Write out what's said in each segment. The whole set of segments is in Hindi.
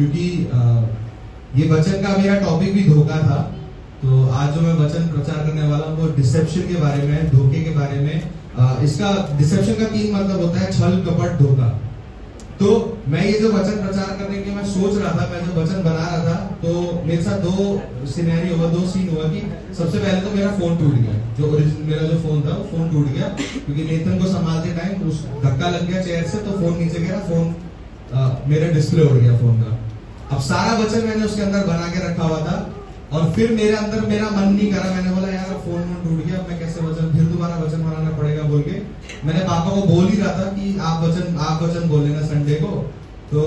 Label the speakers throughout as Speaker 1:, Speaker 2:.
Speaker 1: क्योंकि ये वचन का मेरा टॉपिक भी धोखा था। तो आज जो मैं वचन प्रचार करने वाला हूँ वो डिसेप्शन के बारे में, धोखे के बारे में। इसका डिसेप्शन का 3 मतलब होता है: छल, कपट, धोखा। तो मैं ये जो वचन प्रचार करने के मैं सोच रहा था, मैं जो वचन बना रहा था, तो मेरे साथ 2 सिनेरियो हुआ, 2 सीन हुआ कि सबसे पहले तो मेरा फोन टूट गया। जो ओरिजिनल मेरा जो फोन था वो फोन टूट गया, क्योंकि नेथन को संभालते टाइम उस धक्का लग गया चेयर से, तो फोन नीचे गिरा, फोन मेरा डिस्प्ले उड़ गया फोन का। अब सारा वचन मैंने उसके अंदर बना के रखा हुआ था, और फिर मेरे अंदर मेरा मन नहीं करा। मैंने बोला यार फोन टूट गया, मैं कैसे वचन, फिर दोबारा वचन बनाना पड़ेगा बोल के मैंने पापा को बोल ही रहा था कि आप वचन बोल लेना संडे को। तो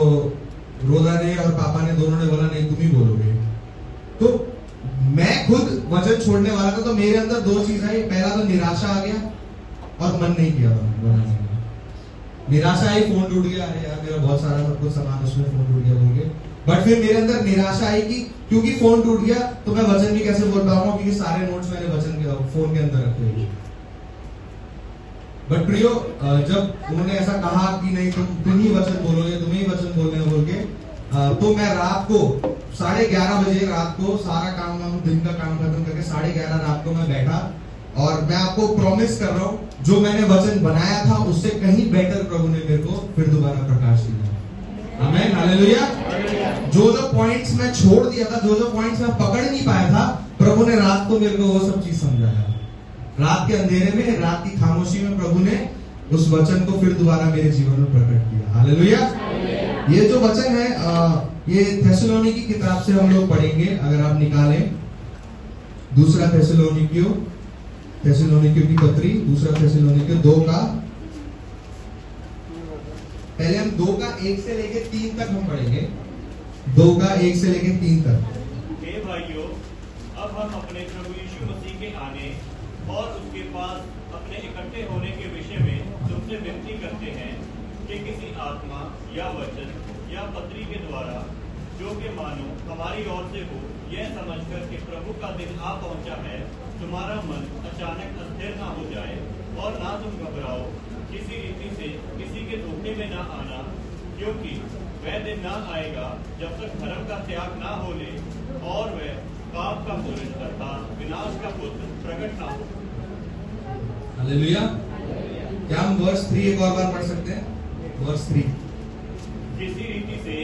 Speaker 1: रोदा ने और पापा ने दोनों ने बोला नहीं तुम ही बोलोगे। तो मैं खुद वचन छोड़ने वाला था, तो मेरे अंदर 2 चीज आई। पहला तो निराशा आ गया और मन नहीं किया बनाने का। निराशा आई, फोन टूट गया, अरे यार मेरा बहुत सारा सब कुछ सामान उसमें, फोन टूट गया बोल के। बट फिर मेरे अंदर निराशा आई कि क्योंकि फोन टूट गया तो मैं वचन भी कैसे बोल पाऊंगा, क्योंकि सारे नोट्स मैंने वचन के फोन के अंदर रखे हुए। बट प्रियो, जब उन्होंने ऐसा कहा कि नहीं तुम ही वचन बोलोगे, तुम ही वचन बोलने बोल के, तो मैं रात को 11:30 बजे रात को सारा काम दिन का काम खत्म करके 11:30 रात को मैं बैठा, और मैं आपको प्रॉमिस कर रहा हूं जो मैंने वचन बनाया था उससे कहीं बेटर प्रभु ने मेरे को फिर दोबारा प्रकाश दिया। आमेन, हालेलुया। जो पॉइंट्स मैं छोड़ दिया था, जो पॉइंट्स मैं पकड़ नहीं पाया था, प्रभु ने रात को मेरे को वो सब चीज समझाया। रात के अंधेरे में, रात की खामोशी में प्रभु ने उस वचन को फिर दोबारा मेरे जीवन में प्रकट किया। हालेलुया। ये जो वचन है ये थेसलोनिकी की किताब से हम लोग पढ़ेंगे। अगर आप निकालें दूसरा थेसलोनिकियों की पत्री, दूसरा थेसलोनिकियों 2 का, पहले हम 2 का 1 से लेके 3 तक हम पढ़ेंगे। 2 का 1 से लेके 3 तक।
Speaker 2: हे भाइयों, अब हम अपने प्रभु यीशु मसीह के आने और उसके पास अपने इकट्ठे होने के विषय में तुमसे विनती करते हैं कि किसी आत्मा या वचन या पत्री के द्वारा जो कि मानो हमारी ओर से हो, यह समझकर कि प्रभु का दिन आ पहुंचा है, तुम्हारा मन अचानक अस्थिर ना हो जाए और ना तुम घबराओ। किसी रीति से किसी के धोखे में ना आना, क्योंकि वह दिन ना आएगा जब तक धर्म का त्याग ना हो ले और वह पाप का पुरुष तथा विनाश का पुत्र प्रकट ना हो।
Speaker 1: हालेलुया। क्या हम वर्स 3 एक और बार पढ़ सकते हैं? वर्स 3।
Speaker 2: किसी रीति से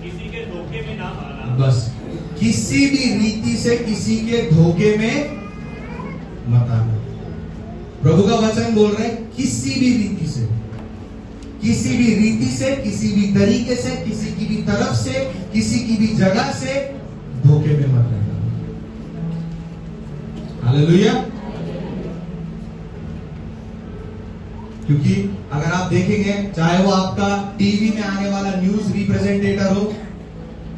Speaker 2: किसी के धोखे में ना आना।
Speaker 1: बस, किसी भी रीति से किसी के धोखे में मत आना। प्रभु का वचन बोल रहे हैं किसी भी रीति से, किसी भी रीति से, किसी भी तरीके से, किसी की भी तरफ से, किसी की भी जगह से धोखे में मत रहना। हालेलुया। क्योंकि अगर आप देखेंगे, चाहे वो आपका टीवी में आने वाला न्यूज रिप्रेजेंटेटर हो,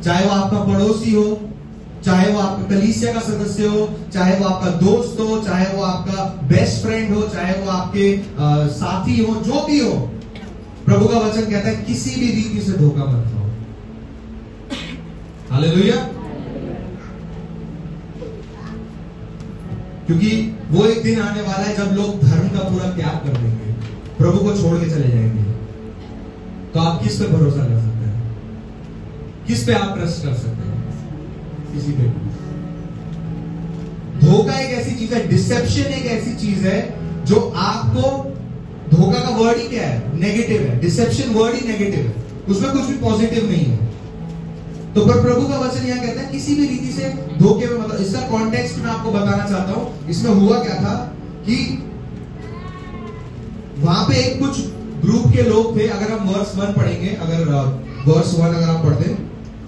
Speaker 1: चाहे वो आपका पड़ोसी हो, चाहे वो आपका कलीसिया का सदस्य हो, चाहे वो आपका दोस्त हो, चाहे वो आपका बेस्ट फ्रेंड हो, चाहे वो आपके साथी हो, जो भी हो, प्रभु का वचन कहता है किसी भी रीति से धोखा मत खाओ। हालेलुया। क्योंकि वो एक दिन आने वाला है जब लोग धर्म का पूरा त्याग कर देंगे, प्रभु को छोड़ के चले जाएंगे। तो आप किस पे भरोसा कर सकते हैं? किस पे आप ट्रस्ट कर सकते हैं? किसी पे। धोखा एक ऐसी चीज है, डिसेप्शन एक ऐसी चीज है जो आपको, धोखा का वर्ड ही क्या है? नेगेटिव है। डिसेप्शन वर्ड ही नेगेटिव है, उसमें कुछ भी पॉजिटिव नहीं है। तो पर प्रभु का वचन यहां कहता है किसी भी रीति से धोखे में, मतलब इसका कॉन्टेक्स्ट मैं आपको बताना चाहता हूं। इसमें हुआ क्या था कि वहां पे एक कुछ ग्रुप के लोग थे। अगर हम वर्स 1 पढ़ेंगे, अगर वर्स 1 अगर आप पढ़ते हैं,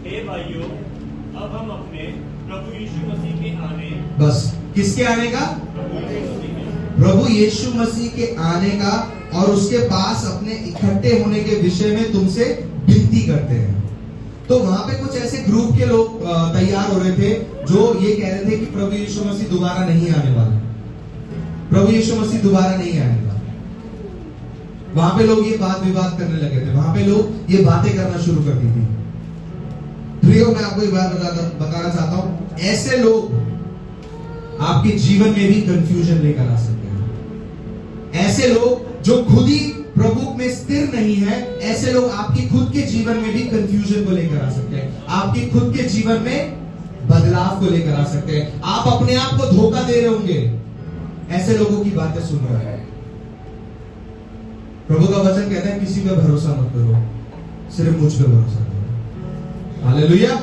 Speaker 2: हे भाइयों, अब हम अपने प्रभु यीशु मसीह के आने,
Speaker 1: बस किसके आने का? प्रभु यीशु मसीह के आने का और उसके पास अपने इकट्ठे होने के विषय में तुमसे विनती करते हैं। तो वहां पे कुछ ऐसे ग्रुप के लोग तैयार हो रहे थे जो ये कह रहे थे कि प्रभु यीशु मसीह दोबारा नहीं आने वाला, प्रभु यीशु मसीह दोबारा नहीं आएगा। वहां पे लोग ये बात विवाद करने लगे थे, वहां पे लोग ये बातें करना शुरू कर दी थी। प्रियो, मैं आपको एक बात बताना चाहता हूं, ऐसे लोग आपके जीवन में भी कंफ्यूजन लेकर आ सकते हैं। ऐसे लोग जो खुद ही प्रभु में स्थिर नहीं है, ऐसे लोग आपकी खुद के जीवन में भी कंफ्यूजन को लेकर आ सकते हैं, आपकी खुद के जीवन में बदलाव को लेकर आ सकते हैं। आप अपने आप को धोखा दे रहे होंगे ऐसे लोगों की बातें सुन रहे हैं। प्रभु का वचन कहता है किसी पे भरोसा मत करो, सिर्फ मुझ पे भरोसा करो। हालेलुया।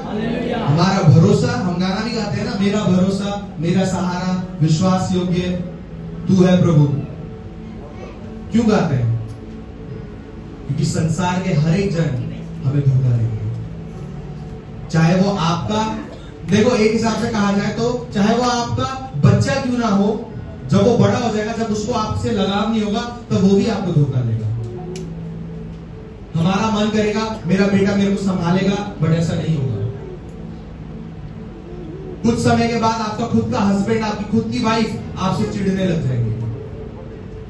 Speaker 1: हमारा भरोसा, हम गाना भी गाते हैं ना, मेरा भरोसा, मेरा सहारा, विश्वास योग्य तू है प्रभु। क्यों गाते हैं? क्योंकि संसार के हर एक जन हमें धोखा देंगे, चाहे वो आपका, देखो एक हिसाब से कहा जाए तो चाहे वो आपका बच्चा क्यों ना हो, जब वो बड़ा हो जाएगा, जब उसको आपसे लगाव नहीं होगा, तब वो भी आपको धोखा देगा। हमारा मन करेगा मेरा बेटा मेरे को संभालेगा, बट ऐसा नहीं होगा। कुछ समय के बाद आपका खुद का हस्बैंड, आपकी खुद की वाइफ आपसे चिढ़ने लग जाएंगे।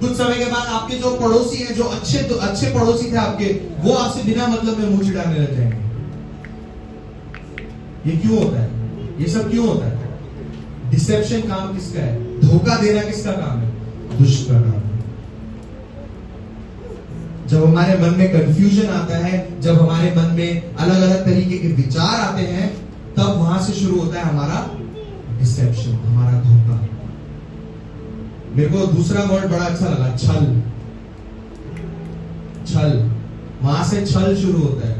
Speaker 1: कुछ समय के बाद आपके जो पड़ोसी हैं, जो अच्छे पड़ोसी थे आपके, वो आपसे बिना मतलब में मुंह चिढ़ाने लग जाएंगे। ये क्यों होता है? ये सब क्यों होता है? डिसेप्शन काम किसका है? धोखा देना किसका काम है? दुष्ट का काम है। जब हमारे मन में कंफ्यूजन आता है, जब हमारे मन में अलग अलग तरीके के विचार आते हैं, तब वहां से शुरू होता है हमारा डिसेप्शन, हमारा धोखा। मेरे को दूसरा वर्ड बड़ा अच्छा लगा, छल। छल, वहां से छल शुरू होता है।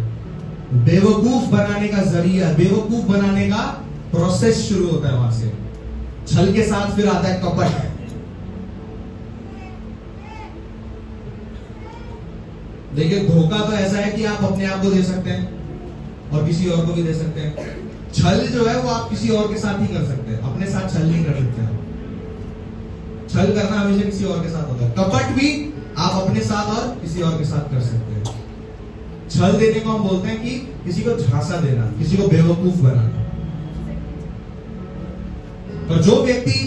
Speaker 1: बेवकूफ बनाने का जरिया, बेवकूफ बनाने का प्रोसेस शुरू होता है वहां से। छल के साथ फिर आता है कपट। देखिए, धोखा तो ऐसा है कि आप अपने आप को दे सकते हैं और किसी और को भी दे सकते हैं। छल जो है वो आप किसी और के साथ ही कर सकते हैं, अपने साथ छल नहीं कर सकते हैं। छल करना हमेशा किसी और के साथ होता है। कपट भी आप अपने साथ और किसी और के साथ कर सकते हैं। छल देने को हम बोलते हैं कि किसी को झांसा देना, किसी को बेवकूफ बनाना। और जो व्यक्ति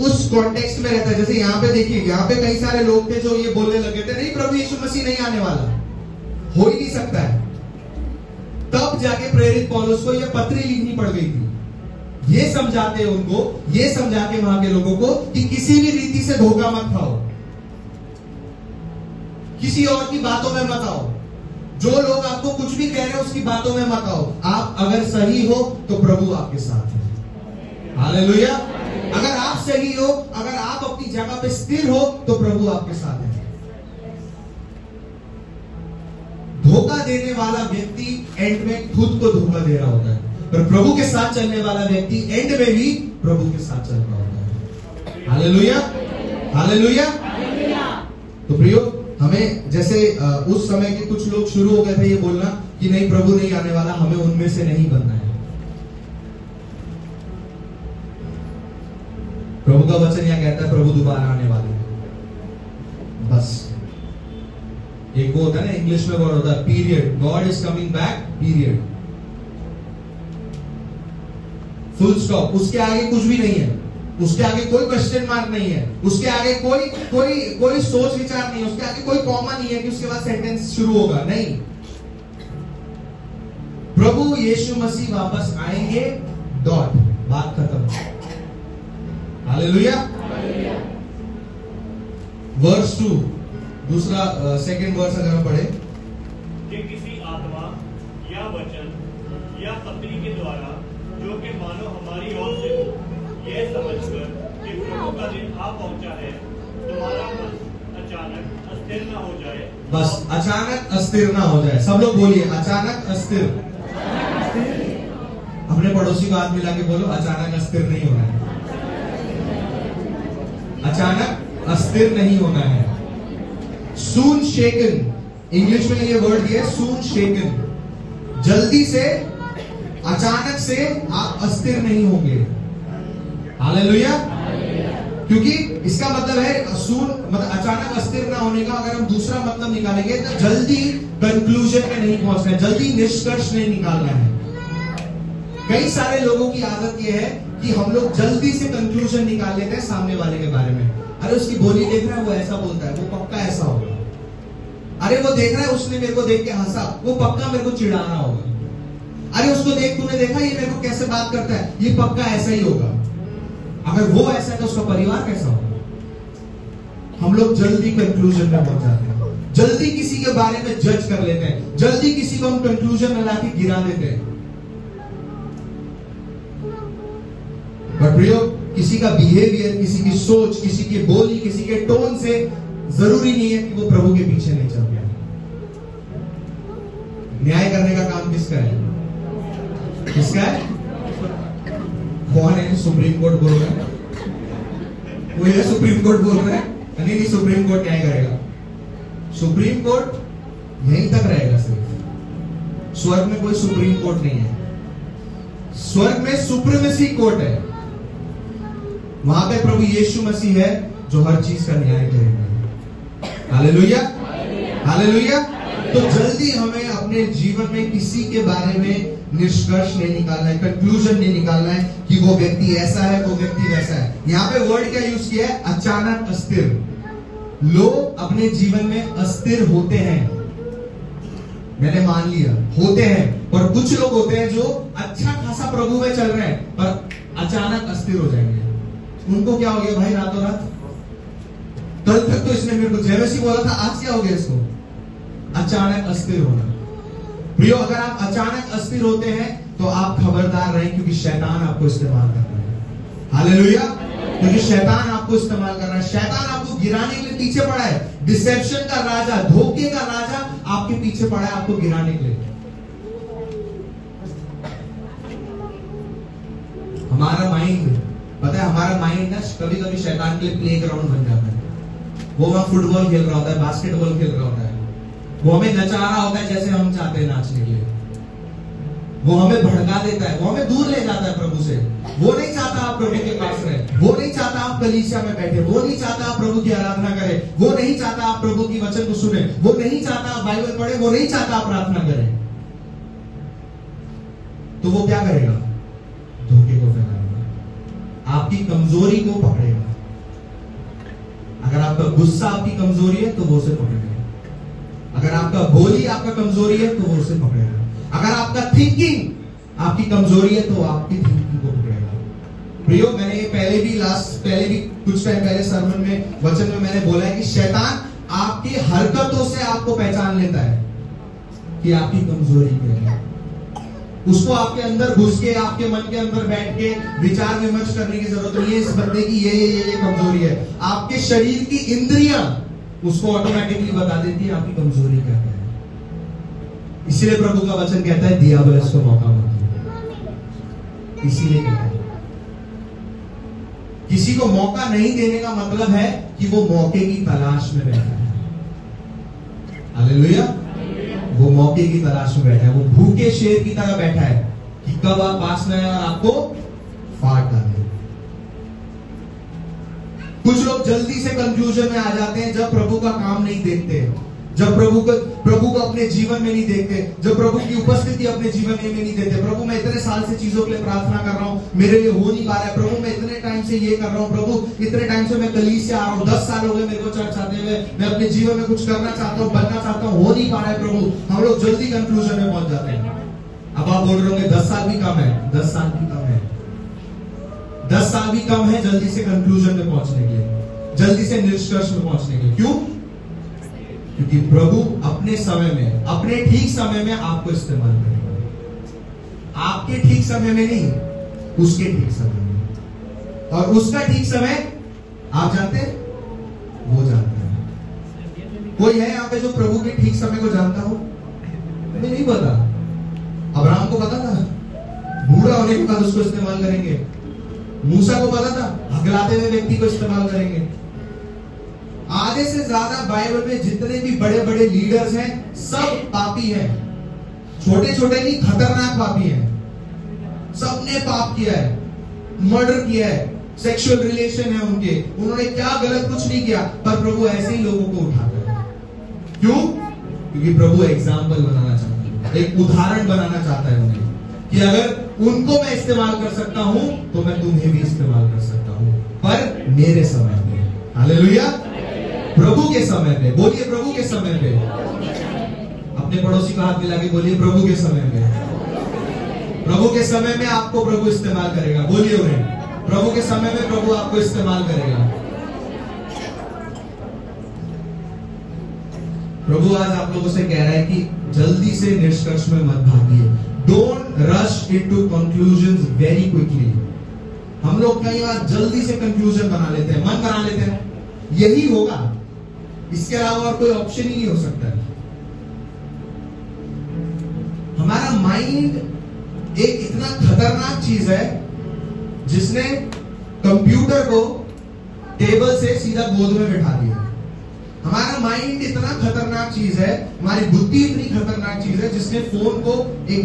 Speaker 1: उस कॉन्टेक्स्ट में रहता है, जैसे यहाँ पे देखिए, यहाँ पे कई सारे लोग थे जो ये बोलने लगे थे नहीं प्रभु यीशु मसीह नहीं आने वाला, हो ही नहीं सकता है। तब जाके प्रेरित पौलुस को यह पत्री लिखनी पड़ गई थी, ये समझाते उनको, ये समझा के वहां के लोगों को कि किसी भी रीति से धोखा मत खाओ, किसी और की बातों में मत आओ, जो लोग आपको कुछ भी कह रहे हैं उसकी बातों में मत आओ। आप अगर सही हो तो प्रभु आपके साथ है। हालेलुया। अगर आप सही हो, अगर आप अपनी जगह पे स्थिर हो, तो प्रभु आपके साथ है। धोखा देने वाला व्यक्ति एंड में खुद को धोखा दे रहा होता है, पर प्रभु के साथ चलने वाला व्यक्ति एंड में भी प्रभु के साथ चल रहा होता है। Hallelujah, hallelujah. तो प्रियो, हमें जैसे उस समय के कुछ लोग शुरू हो गए थे ये बोलना कि नहीं प्रभु नहीं आने वाला, हमें उनमें से नहीं बनना है। प्रभु का वचन यह कहता है प्रभु दोबारा आने वाले हैं। बस एक वो होता है ना, इंग्लिश में वर्ड होता है period, God is coming back, period, full stop. उसके आगे कुछ भी नहीं है, उसके आगे कोई क्वेश्चन मार्क नहीं है, उसके आगे कोई सोच विचार नहीं है, उसके आगे कोई कॉमा नहीं है कि उसके बाद सेंटेंस शुरू होगा। नहीं, प्रभु यीशु मसीह वापस आएंगे, डॉट, बात खत्म। हालेलुया। वर्स 2, दूसरा सेकंड वर्स अगर हम पढ़े,
Speaker 2: कि किसी आत्मा या वचन या पत्री के द्वारा जो कि मानो हमारी ओर से हो, यह समझकर कि प्रभु का दिन आ पहुंचा है, तुम्हारा मन अचानक अस्थिर न हो जाए।
Speaker 1: बस अचानक अस्थिर ना हो जाए। सब लोग बोलिए अचानक अस्थिर। अपने पड़ोसी को हाथ मिला के बोलो अचानक अस्थिर नहीं होना है, अचानक अस्थिर नहीं होना है। सून शेकन, इंग्लिश में ये वर्ड दिया है सून शेकन। जल्दी से, अचानक से आप अस्थिर नहीं होंगे। हालेलुया। क्योंकि इसका मतलब है सून मतलब अचानक अस्थिर ना होने का अगर हम दूसरा मतलब निकालेंगे तो जल्दी कंक्लूजन में नहीं पहुंचना है, जल्दी निष्कर्ष नहीं निकालना है। कई सारे लोगों की आदत यह है कि हम लोग जल्दी से कंक्लूजन निकाल लेते हैं सामने वाले के बारे में। अरे उसकी बोली देख रहा है, वो ऐसा बोलता है, वो पक्का ऐसा होगा। अरे वो देख रहा है, उसने मेरे को देख के हंसा, वो पक्का मेरे को चिढ़ाना होगा। अरे उसको देख, तूने देखा ये मेरे को कैसे बात करता है, ये पक्का ऐसा ही होगा। अगर वो ऐसा है तो उसका परिवार कैसा होगा। हम लोग जल्दी कंक्लूजन में पहुंच जाते हैं। जल्दी किसी के बारे में जज कर लेते हैं, जल्दी किसी को हम कंक्लूजन में लाके गिरा देते हैं। बट प्रियो, किसी का बिहेवियर, किसी की सोच, किसी की बोली, किसी के टोन से जरूरी नहीं है कि वो प्रभु के पीछे नहीं चल रहा है। न्याय करने का काम किसका है? किसका है? कौन है? सुप्रीम कोर्ट बोल रहा है, वो ये सुप्रीम कोर्ट बोल रहा है? नहीं, सुप्रीम कोर्ट न्याय करेगा। सुप्रीम कोर्ट यहीं तक रहेगा सिर्फ। स्वर्ग में कोई सुप्रीम कोर्ट नहीं है। स्वर्ग में सुप्रीमेसी कोर्ट है। वहां पे प्रभु यीशु मसीह है जो हर चीज का न्याय करेगा। Hallelujah, hallelujah. तो जल्दी हमें अपने जीवन में किसी के बारे में निष्कर्ष नहीं निकालना है, कंक्लूजन नहीं निकालना है कि वो व्यक्ति ऐसा है, वो व्यक्ति वैसा है। यहां पे वर्ड क्या यूज किया है? अचानक अस्थिर। लोग अपने जीवन में अस्थिर होते हैं, मैंने मान लिया, होते हैं। और कुछ लोग होते हैं जो अच्छा खासा प्रभु में चल रहे हैं पर अचानक अस्थिर हो जाएंगे। उनको क्या हो गया भाई? रातों रात, कल तक तो इसने मेरे को जय मसीह बोला था, आज क्या हो गया इसको? अचानक अस्थिर होना। प्रियो, अगर आप अचानक अस्थिर होते हैं तो आप खबरदार रहें, क्योंकि शैतान आपको इस्तेमाल कर रहा है। हालेलुया। क्योंकि शैतान आपको इस्तेमाल कर रहा है, शैतान आपको गिराने के लिए पीछे पड़ा है। डिसेप्शन का राजा, धोखे का राजा आपके पीछे पड़ा है, आपको गिराने के लिए। हमारा माइंड, पता है, हमारा माइंड ना कभी कभी शैतान के लिए प्ले ग्राउंड बन जाता है। वो वहां फुटबॉल खेल रहा होता है, बास्केटबॉल खेल रहा होता है, वो हमें नचा रहा होता है जैसे हम चाहते हैं नाचने के लिए। वो हमें भड़का देता है, वो हमें दूर ले जाता है प्रभु से। वो नहीं चाहता आप प्रभु के पास रहे, वो नहीं चाहता आप कलीसिया में बैठे, वो नहीं चाहता आप प्रभु की आराधना करें, वो नहीं चाहता आप प्रभु की वचन को सुने, वो नहीं चाहता आप बाइबल पढ़े, वो नहीं चाहता आप प्रार्थना करें। तो वो क्या करेगा? धोखे को फैलाएगा, आपकी कमजोरी को पकड़ेगा। अगर आपका गुस्सा आपकी कमजोरी है तो वो उसे पकड़ेगा। अगर आपका बोली आपका कमजोरी है तो वो उसे पकड़ेगा। अगर आपका थिंकिंग आपकी कमजोरी है तो आपकी थिंकिंग को पकड़ेगा। प्रियो, मैंने ये पहले भी कुछ टाइम पहले सरमन में, वचन में मैंने बोला है कि शैतान आपकी हरकतों से आपको पहचान लेता है कि आपकी कमजोरी क्या है। उसको आपके अंदर घुस के, आपके मन के अंदर बैठ के विचार विमर्श करने की जरूरत नहीं है इस बंदे की ये कमजोरी है। आपके शरीर की इंद्रियां उसको ऑटोमेटिकली बता देती है आपकी कमजोरी क्या है। इसीलिए प्रभु का वचन कहता है दियाबलस को मौका मत दो। इसीलिए कहता है, किसी को मौका नहीं देने का मतलब है कि वो मौके की तलाश में बैठा है। हालेलुया। वो मौके की तलाश में बैठा है, वो भूखे शेर की तरह बैठा है कि कब आप पास में आए और आपको फाड़ डाले। कुछ लोग जल्दी से कंक्लूजन में आ जाते हैं जब प्रभु का काम नहीं देखते, जब प्रभु को अपने जीवन में नहीं देखते, जब प्रभु की उपस्थिति अपने जीवन में नहीं देते। प्रभु, मैं इतने साल से चीजों के लिए प्रार्थना कर रहा हूं, मेरे लिए हो नहीं पा रहा है। प्रभु, मैं इतने टाइम से ये कर रहा हूं। प्रभु, इतने टाइम से मैं कलीसिया आ रहा हूं, 10 साल हो गए मेरे को चर्च आते हुए। मैं अपने जीवन में कुछ करना चाहता हूं, बनना चाहता हूं, हो नहीं पा रहा है। प्रभु, हम लोग जल्दी कंक्लूजन में पहुंच जाते हैं। अब आप बोल रहे होंगे 10 साल भी कम है। 10 साल भी कम है, 10 साल भी कम है जल्दी से कंक्लूजन में पहुंचने के लिए, जल्दी से निष्कर्ष में पहुंचने के लिए। क्यों? क्योंकि प्रभु अपने समय में, अपने ठीक समय में आपको इस्तेमाल करेगा। आपके ठीक समय में नहीं, उसके ठीक समय में। और उसका ठीक समय आप जानते हैं, वो जानता है। कोई है यहाँ पे जो प्रभु के ठीक समय को जानता हो? हमें नहीं पता। अब्राहम को पता था, बूढ़ा होने के बाद उसको इस्तेमाल करेंगे। मूसा को पता था, हकलाते हुए व्यक्ति को इस्तेमाल करेंगे। आधे से ज्यादा बाइबल में जितने भी बड़े बड़े लीडर्स हैं सब पापी हैं। छोटे छोटे नहीं, खतरनाक पापी हैं। सबने पाप किया है, मर्डर किया है, सेक्सुअल रिलेशन है उनके, उन्होंने क्या गलत कुछ नहीं किया, पर प्रभु ऐसे ही लोगों को उठाता है। क्यों? क्योंकि प्रभु एग्जाम्पल बनाना चाहता है, एक उदाहरण बनाना चाहता है उन्हें, कि अगर उनको मैं इस्तेमाल कर सकता हूं तो मैं तुम्हें भी इस्तेमाल कर सकता हूं, पर मेरे समय में। हालेलुया। प्रभु के समय पे। बोलिए प्रभु के समय पे। अपने पड़ोसी को हाथ मिला के बोलिए प्रभु के समय में। प्रभु के समय में आपको प्रभु इस्तेमाल करेगा। बोलिए उन्हें, प्रभु के समय में प्रभु आपको इस्तेमाल करेगा। प्रभु आज आप लोगों से कह रहा है कि जल्दी से निष्कर्ष में मत भागिए। Don't rush into conclusions very quickly. हम लोग कई बार जल्दी से कंक्लूजन बना लेते हैं, मन बना लेते हैं यही होगा, इसके अलावा और कोई ऑप्शन ही नहीं हो सकता है। हमारा माइंड एक इतना खतरनाक चीज है जिसने कंप्यूटर को टेबल से सीधा गोद में बिठा दिया। हमारा माइंड इतना खतरनाक चीज है, हमारी बुद्धि इतनी खतरनाक चीज है जिसने फोन को एक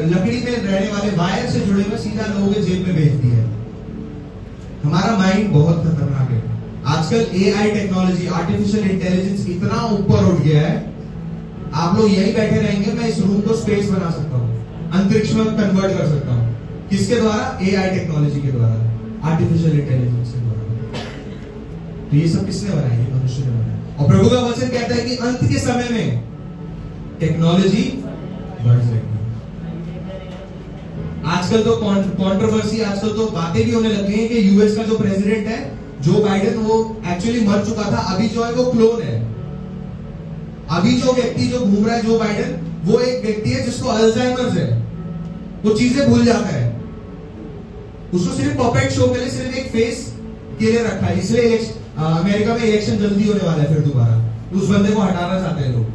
Speaker 1: लकड़ी में रहने वाले वायर से जुड़े हुए सीधा लोगों के जेब में भेज दिया है। हमारा माइंड बहुत खतरनाक है। आजकल एआई टेक्नोलॉजी, आर्टिफिशियल इंटेलिजेंस इतना ऊपर उठ गया है, आप लोग यहीं बैठे रहेंगे, मैं इस रूम को स्पेस बना सकता हूं, अंतरिक्ष में कन्वर्ट कर सकता हूं। किसके द्वारा? एआई टेक्नोलॉजी के द्वारा, आर्टिफिशियल इंटेलिजेंस के द्वारा। तो ये सब किसने बनाया? मनुष्य ने बनाया। और प्रभु का वचन कहता है कि अंत के समय में टेक्नोलॉजी बढ़ जाएगी। आजकल तो कंट्रोवर्सी, आजकल तो बातें भी होने लग गई हैं कि यूएस का जो प्रेसिडेंट है जो बाइडेन, वो एक्चुअली मर चुका था, अभी जो है वो क्लोन है। अभी जो व्यक्ति जो घूम रहा है जो बाइडेन, वो एक व्यक्ति है जिसको अल्जाइमर्स है, वो चीजें भूल जाता है। उसको सिर्फ पपेट शो के लिए, सिर्फ एक फेस के लिए रखा है। इसलिए अमेरिका में इलेक्शन जल्दी होने वाला है फिर दोबारा, उस बंदे को हटाना चाहते हैं लोग।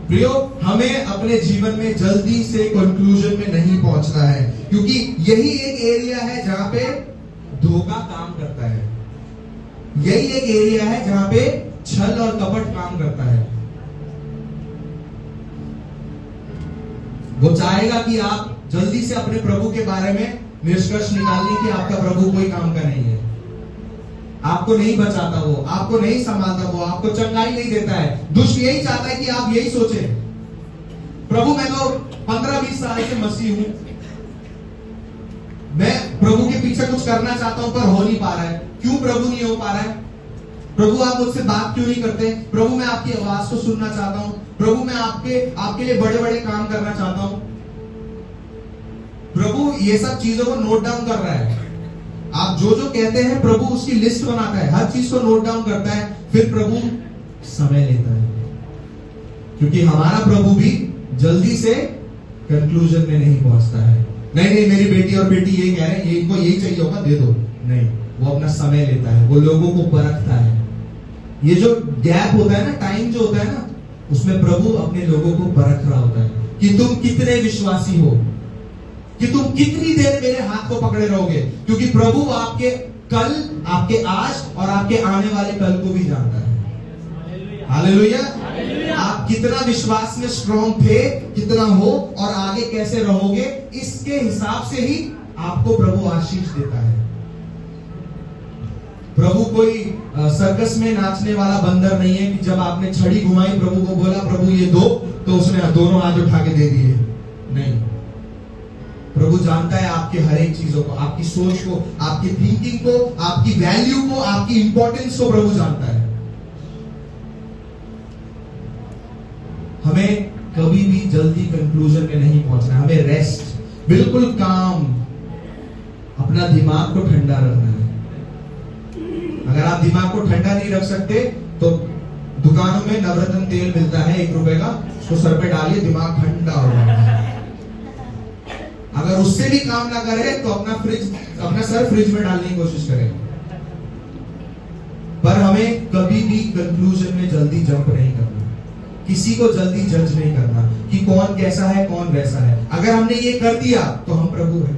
Speaker 1: प्रियो, हमें अपने जीवन में जल्दी से कंक्लूजन में नहीं पहुंचना है, क्योंकि यही एक एरिया है जहां पे धोखा काम करता है। यही एक एरिया है जहां पे छल और कपट काम करता है। वो चाहेगा कि आप जल्दी से अपने प्रभु के बारे में निष्कर्ष निकालिए कि आपका प्रभु कोई काम का नहीं है, आपको नहीं बचाता, वो आपको नहीं संभालता, वो आपको चंगाई नहीं देता है। दुष्ट यही चाहता है कि आप यही सोचें, प्रभु मैं तो 15-20 साल से मसीह हूं, मैं प्रभु के पीछे कुछ करना चाहता हूं पर हो नहीं पा रहा है। क्यों प्रभु नहीं हो पा रहा है? प्रभु आप मुझसे बात क्यों नहीं करते? प्रभु मैं आपकी आवाज को सुनना चाहता हूं, प्रभु मैं आपके लिए बड़े बड़े काम करना चाहता हूं। प्रभु ये सब चीजों को नोट डाउन कर रहा है। आप जो जो कहते हैं प्रभु उसकी लिस्ट बनाता है, हर चीज को नोट डाउन करता है, फिर प्रभु समय लेता है, क्योंकि हमारा प्रभु भी जल्दी से कंक्लूजन में नहीं पहुंचता है। नहीं मेरी बेटी और बेटी ये कह रहे हैं, इनको यही चाहिए होगा, दे दो। नहीं, वो अपना समय लेता है, वो लोगों को परखता है। ये जो गैप होता है ना, टाइम जो होता है ना, उसमें प्रभु अपने लोगों को परख रहा होता है कि तुम कितने विश्वासी हो, कि तुम कितनी देर मेरे हाथ को पकड़े रहोगे, क्योंकि प्रभु आपके कल, आपके आज और आपके आने वाले कल को भी जानता है। हालेलुया। आप कितना विश्वास में स्ट्रॉन्ग थे, कितना हो और आगे कैसे रहोगे, इसके हिसाब से ही आपको प्रभु आशीष देता है। प्रभु कोई सर्कस में नाचने वाला बंदर नहीं है कि जब आपने छड़ी घुमाई, प्रभु को बोला प्रभु ये दो, तो उसने दोनों हाथ उठा के दे दिए। नहीं, प्रभु जानता है आपके हर एक चीजों को, आपकी सोच को, आपकी थिंकिंग को, आपकी वैल्यू को, आपकी इंपॉर्टेंस को प्रभु जानता है। हमें कभी भी जल्दी कंक्लूजन में नहीं पहुंचना, हमें रेस्ट, बिल्कुल काम, अपना दिमाग को ठंडा रखना है। अगर आप दिमाग को ठंडा नहीं रख सकते तो दुकानों में नवरत्न तेल मिलता है 1 रुपए का, उसको सर पे डालिए, दिमाग ठंडा हो जाएगा। अगर उससे भी काम ना करे तो अपना सर फ्रिज में डालने की कोशिश करें। पर हमें कभी भी कंक्लूजन में जल्दी जंप नहीं करना, किसी को जल्दी जज नहीं करना कि कौन कैसा है कौन वैसा है। अगर हमने ये कर दिया तो हम प्रभु हैं,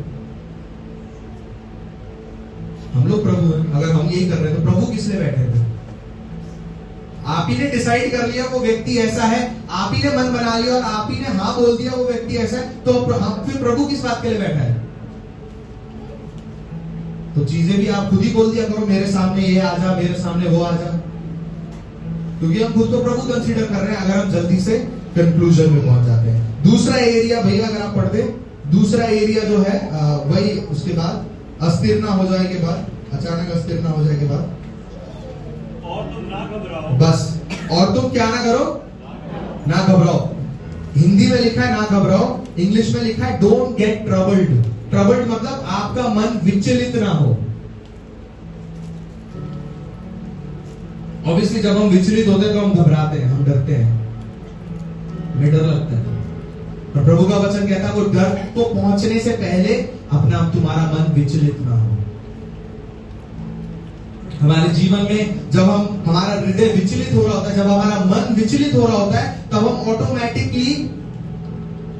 Speaker 1: हम लोग प्रभु हैं। अगर हम यही कर रहे हैं तो प्रभु किस लिए बैठे थे? आप ही ने डिसाइड कर लिया वो व्यक्ति ऐसा है, आप ही ने मन बना लिया और आप ही ने हाँ बोल दिया वो व्यक्ति ऐसा है, तो फिर प्रभु किस बात के लिए बैठा है? तो चीजें भी आप खुद ही बोल दिया करो, मेरे सामने ये आ जा, मेरे सामने वो आ जा, क्योंकि हम खुद को प्रभु कंसीडर कर रहे हैं। अगर हम जल्दी से कंक्लूजन में पहुंच जाते हैं। दूसरा एरिया भैया अगर आप पढ़ते, दूसरा एरिया जो है वही उसके बाद अस्थिर ना हो जाए के बाद, अचानक अस्थिर ना हो जाए के बाद,
Speaker 2: और तुम ना घबराओ।
Speaker 1: बस, और तुम क्या ना करो, ना घबराओ। हिंदी में लिखा है ना घबराओ, इंग्लिश में लिखा है डोंट गेट ट्रबल्ड। ट्रबल्ड मतलब आपका मन विचलित ना हो। ऑब्वियसली जब हम विचलित होते हैं तो हम घबराते हैं, हम डरते हैं, हमें डर लगता है। और प्रभु का वचन कहता है वो डर को पहुंचने से पहले अपना तुम्हारा मन विचलित ना हो। हमारे जीवन में जब हमारा हृदय विचलित हो रहा होता है, जब हमारा मन विचलित हो रहा होता है, तब हम ऑटोमेटिकली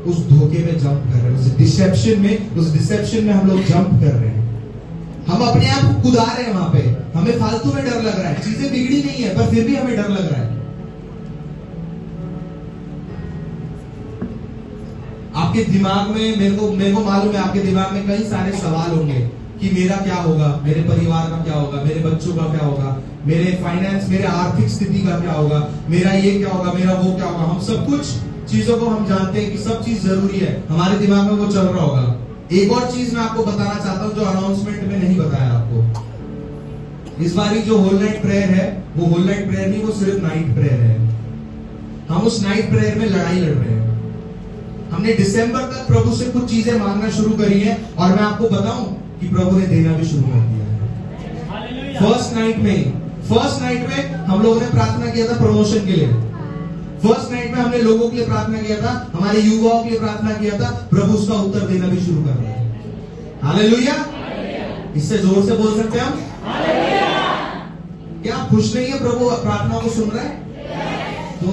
Speaker 1: उस धोखे में जंप कर रहे हैं, उस डिसेप्शन में हम लोग जंप कर रहे हैं। हम अपने आप को कुदा रहे हैं वहां पे, हमें फालतू में डर लग रहा है, चीजें बिगड़ी नहीं है पर फिर भी हमें डर लग रहा है। आपके दिमाग में, मेरे को मालूम है आपके दिमाग में कई सारे सवाल होंगे कि मेरा क्या होगा, मेरे परिवार का क्या होगा, मेरे बच्चों का क्या होगा, मेरे फाइनेंस, मेरे आर्थिक स्थिति का क्या होगा, मेरा ये क्या होगा, मेरा वो क्या होगा। हम सब कुछ चीजों को हम जानते हैं कि सब चीज जरूरी है, हमारे दिमाग में वो चल रहा होगा। एक और चीज मैं आपको बताना चाहता हूं जो अनाउंसमेंट में नहीं बताया आपको। इस बारी जो होल नाइट प्रेयर है, वो होल नाइट प्रेयर नहीं, वो सिर्फ नाइट प्रेयर है। हम उस नाइट प्रेयर में लड़ाई लड़ रहे हैं। हमने दिसंबर तक प्रभु से कुछ चीजें मांगना शुरू करी है और मैं आपको बताऊं कि प्रभु ने देना भी शुरू कर दिया है। फर्स्ट नाइट में हम लोगों ने प्रार्थना किया था प्रमोशन के लिए। फर्स्ट नाइट में हमने लोगों के लिए प्रार्थना किया था, हमारे युवाओं के लिए प्रार्थना किया था, प्रभु उसका उत्तर देना भी शुरू कर रहा है। हालेलुया! इससे जोर से बोल सकते हैं हम क्या खुश नहीं है प्रभु प्रार्थना को सुन रहा है? तो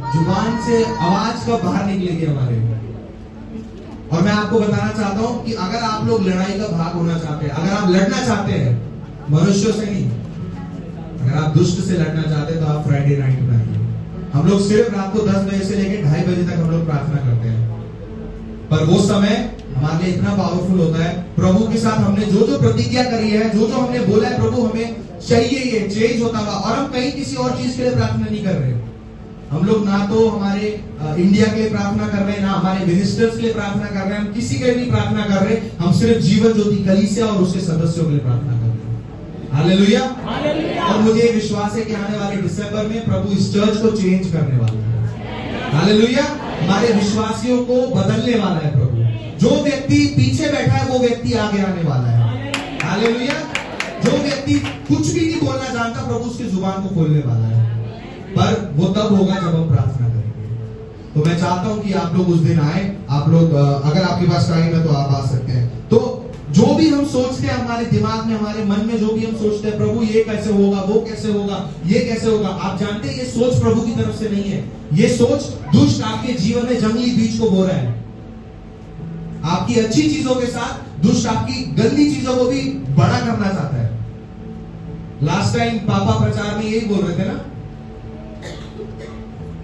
Speaker 1: जुबान से आवाज कब बाहर निकलेगी हमारे। और मैं आपको बताना चाहता हूं कि अगर आप लोग लड़ाई का भाग होना चाहते हैं, अगर आप लड़ना चाहते हैं मनुष्यों से नहीं, अगर आप दुष्ट से लड़ना चाहते हैं तो आप फ्राइडे नाइट में आइए। हम लोग सिर्फ रात को 10 बजे से लेकर 2:30 बजे तक हम लोग प्रार्थना करते हैं, पर वो समय हमारे लिए इतना पावरफुल होता है। प्रभु के साथ हमने जो जो प्रतिज्ञा करी है, जो जो हमने बोला है, प्रभु हमें चाहिए ये चेंज होता हुआ। और हम कहीं किसी और चीज के लिए प्रार्थना नहीं कर रहे। हम लोग ना तो हमारे इंडिया के लिए प्रार्थना कर रहे हैं, ना हमारे मिनिस्टर्स के लिए प्रार्थना कर रहे हैं, हम किसी के लिए नहीं प्रार्थना कर रहे। हम सिर्फ जीवन ज्योति कलीसिया और उसके सदस्यों के लिए प्रार्थना कर रहे हैं। हालेलुया! और मुझे विश्वास है कि आने वाले दिसंबर में प्रभु इस चर्च को चेंज करने वाला है। हालेलुया! हमारे विश्वासियों को बदलने वाला है प्रभु। जो व्यक्ति पीछे बैठा है वो व्यक्ति आगे आने वाला है। हालेलुया! जो व्यक्ति कुछ भी नहीं बोलना जानता, प्रभु उसकी जुबान को खोलने वाला है। पर वो तब होगा जब हम प्रार्थना करेंगे। तो मैं चाहता हूं कि आप लोग उस दिन आए। आप लोग अगर आपके पास टाइम है तो आप आ सकते हैं। तो जो भी हम सोचते हैं हमारे दिमाग में, हमारे मन में जो भी हम सोचते हैं, प्रभु ये कैसे होगा, वो कैसे होगा, ये कैसे होगा, आप जानते हैं ये सोच प्रभु की तरफ से नहीं है। ये सोच दुष्ट आपके जीवन में जंगली बीज को बो रहा है। आपकी अच्छी चीजों के साथ दुष्ट आपकी गंदी चीजों को भी बड़ा करना चाहता है। लास्ट टाइम पापा प्रचार में यही बोल रहे थे ना,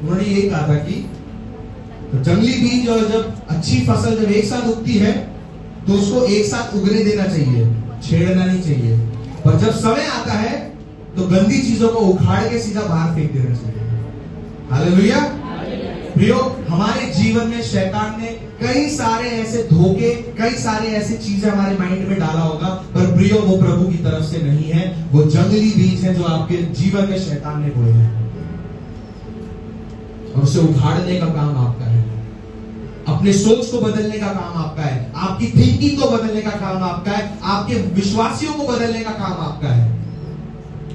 Speaker 1: उन्होंने यही कहा था कि तो जंगली बीज और जब अच्छी फसल जब एक साथ उगती है तो उसको एक साथ उगने देना चाहिए, छेड़ना नहीं चाहिए। पर जब समय आता है तो गंदी चीजों को उखाड़ के सीधा बाहर फेंक देना चाहिए। हालेलुया! प्रियो, हमारे जीवन में शैतान ने कई सारे ऐसे धोखे, कई सारे ऐसी चीजें हमारे माइंड में डाला होगा, पर प्रियो वो प्रभु की तरफ से नहीं है। वो जंगली बीज है जो आपके जीवन में शैतान ने बोए हैं और उसे उखाड़ने का काम आपका है। अपने सोच को बदलने का काम आपका है, आपकी थिंकिंग को बदलने का काम आपका है, आपके विश्वासियों को बदलने का काम आपका है।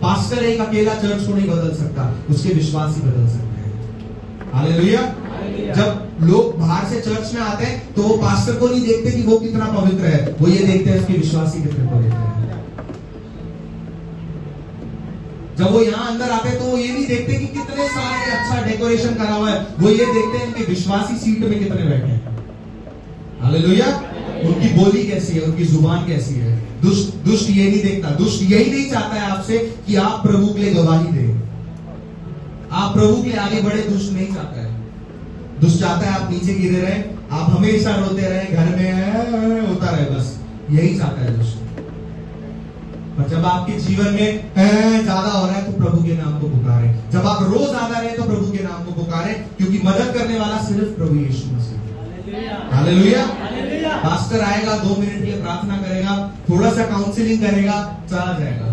Speaker 1: पास्टर एक अकेला चर्च को नहीं बदल सकता, उसके विश्वासी बदल सकते हैं। हालेलुया! जब लोग बाहर से चर्च में आते हैं तो वो पास्टर को नहीं देखते कि वो कितना पवित्र है, वो ये देखते हैं उसके विश्वासी कितने पवित्र है। जब वो यहाँ अंदर आते हैं तो वो ये नहीं देखते कि कितने सारे अच्छा डेकोरेशन करा हुआ है, वो ये देखते हैं कि विश्वासी सीट में कितने बैठे हैं। हालेलुया! उनकी बोली कैसी है, उनकी जुबान कैसी है। दुष्ट ये नहीं देखता। दुष्ट यही नहीं चाहता है आपसे कि आप प्रभु के लिए गवाही दें, आप प्रभु के लिए आगे बढ़े। दुष्ट नहीं चाहता है। दुष्ट चाहता है आप नीचे गिरे रहे, आप हमेशा रोते रहे, घर में होता रहे, बस यही चाहता है दुष्ट। पर जब आपके जीवन में ज्यादा हो रहा है तो प्रभु के नाम को पुकारें। जब आप रोज ज्यादा रहे तो प्रभु के नाम को पुकारें, क्योंकि मदद करने वाला सिर्फ प्रभु यीशु मसीह। हालेलुया! पास्टर आएगा, 2 मिनट के लिए प्रार्थना करेगा, थोड़ा सा काउंसलिंग करेगा, चला जाएगा।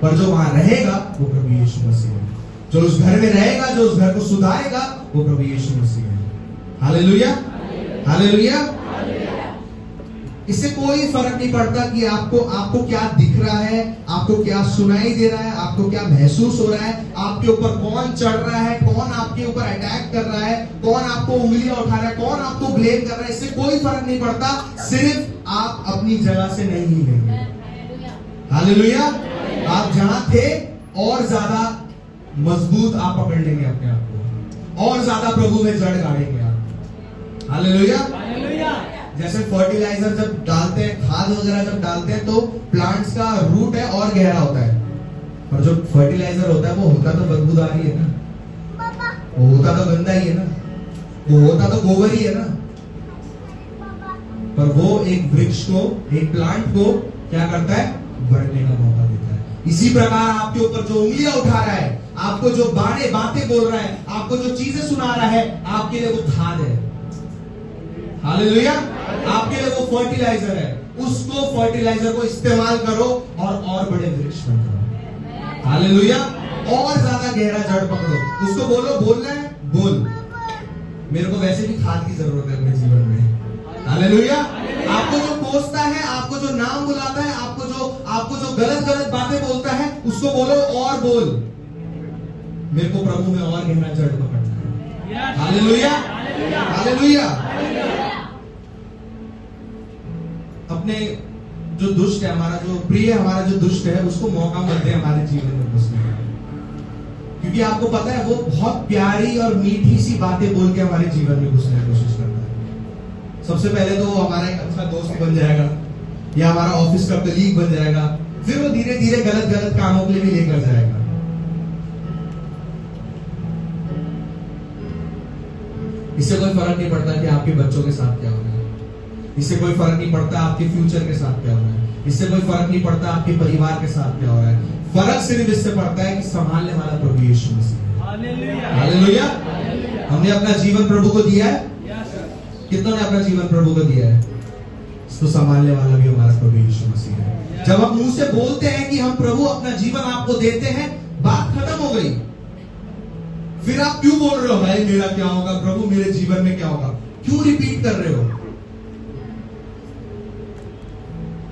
Speaker 1: पर जो वहां रहेगा वो प्रभु यीशु मसीह है। जो उस घर में रहेगा, जो उस घर को सुधारेगा, वो प्रभु यीशु मसीह है। हालेलुया! हालेलुया! इससे कोई फर्क नहीं पड़ता कि आपको क्या दिख रहा है, आपको क्या सुनाई दे रहा है, आपको क्या महसूस हो रहा है, आपके ऊपर कौन चढ़ रहा है, कौन आपके ऊपर अटैक कर रहा है, कौन आपको उंगलियां उठा रहा है, कौन आपको ब्लेम कर रहा है, इससे कोई फर्क नहीं पड़ता। सिर्फ आप अपनी जगह से नहीं हिलेंगे। हालेलुया। आप जहां थे और ज्यादा मजबूत आप पकड़ लेंगे अपने आप को, और ज्यादा प्रभु में जड़ गाड़ेंगे आप। हालेलुया। जैसे फर्टिलाइजर जब डालते हैं, खाद वगैरह जब डालते हैं, तो प्लांट्स का रूट है और गहरा होता है, और जो फर्टिलाइजर होता है वो होता तो बदबूदार ही है ना, वो होता तो गंदा ही है ना, वो होता तो गोबर ही है ना, पर वो एक वृक्ष को, एक प्लांट को क्या करता है, बढ़ने का मौका देता है। इसी प्रकार आपके ऊपर जो उंगलियां उठा रहा है, आपको जो बातें बोल रहा है, आपको जो चीजें सुना रहा है, आपके लिए वो खाद है। हालेलुया। आपके लिए वो फर्टिलाइजर है। उसको, फर्टिलाइजर को इस्तेमाल करो और बड़े वृक्ष बन जाओ। हालेलुया। और ज्यादा गहरा जड़ पकड़ो, उसको बोलो, बोलना है बोल, मेरे को वैसे भी खाद की जरूरत है अपने जीवन में। हालेलुया। आपको जो कोसता है, आपको जो नाम बुलाता है, आपको जो गलत बातें बोलता है, उसको बोलो और बोल, मेरे को प्रभु में और गहरा जड़ पकड़ना है। हालेलुया। हालेलुया। अपने जो दुष्ट है, हमारा जो प्रिय, हमारा जो दुष्ट है, उसको मौका मत दे हमारे जीवन में घुसने का, क्योंकि आपको पता है वो बहुत प्यारी और मीठी सी बातें बोल के हमारे जीवन में घुसने की कोशिश करता है। सबसे पहले तो वो हमारा एक अच्छा दोस्त बन जाएगा, या हमारा ऑफिस का कलीग बन जाएगा, फिर वो धीरे धीरे गलत कामों के लिए भी लेकर जाएगा। इससे कोई फर्क नहीं पड़ता कि आपके बच्चों के साथ क्या हो रहा है, इससे कोई फर्क नहीं पड़ता आपके फ्यूचर के साथ क्या हो रहा है, इससे कोई फर्क नहीं पड़ता आपके परिवार के साथ क्या हो रहा है। फर्क सिर्फ इससे पड़ता है कि संभालने वाला प्रभु यीशु मसीह है। हालेलुया। हमने अपना जीवन प्रभु को दिया है। कितनों ने अपना जीवन प्रभु को दिया है? इसको संभालने वाला भी हमारा प्रभु यीशु मसीह है। जब हम मुंह से बोलते हैं कि हम प्रभु अपना जीवन आपको देते हैं, बात खत्म हो गई। फिर आप क्यों बोल रहे हो, भाई मेरा क्या होगा, प्रभु मेरे जीवन में क्या होगा, क्यों रिपीट कर रहे हो?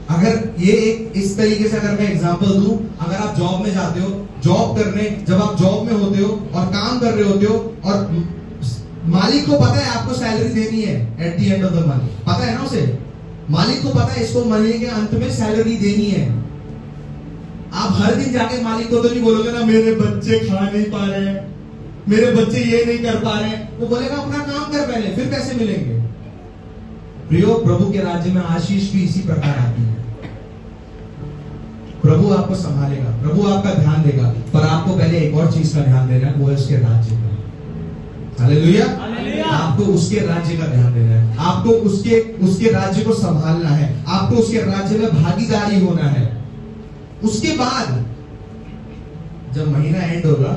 Speaker 1: अगर ये एक इस तरीके से अगर मैं एग्जांपल दूं, अगर आप जॉब में जाते हो, जॉब करने, जब आप जॉब में होते हो और काम कर रहे होते हो, और मालिक को पता है आपको सैलरी देनी है at the end of the month, पता है ना उसे, मालिक को पता है इसको महीने के अंत में सैलरी देनी है। आप हर दिन जाके मालिक को तो नहीं बोलोगे ना, मेरे बच्चे खा नहीं पा रहे हैं, मेरे बच्चे ये नहीं कर पा रहे हैं। वो बोलेगा अपना काम कर पहले, फिर पैसे मिलेंगे। प्रियो, प्रभु के राज्य में आशीष भी इसी प्रकार आती है। प्रभु आपको संभालेगा, प्रभु आपका ध्यान देगा, पर आपको पहले एक और चीज का ध्यान देना है, वो है उसके राज्य का। हालेलुया। आपको उसके राज्य का ध्यान देना है, आपको उसके राज्य को संभालना है, आपको उसके राज्य में भागीदारी होना है। उसके बाद जब महीना एंड होगा,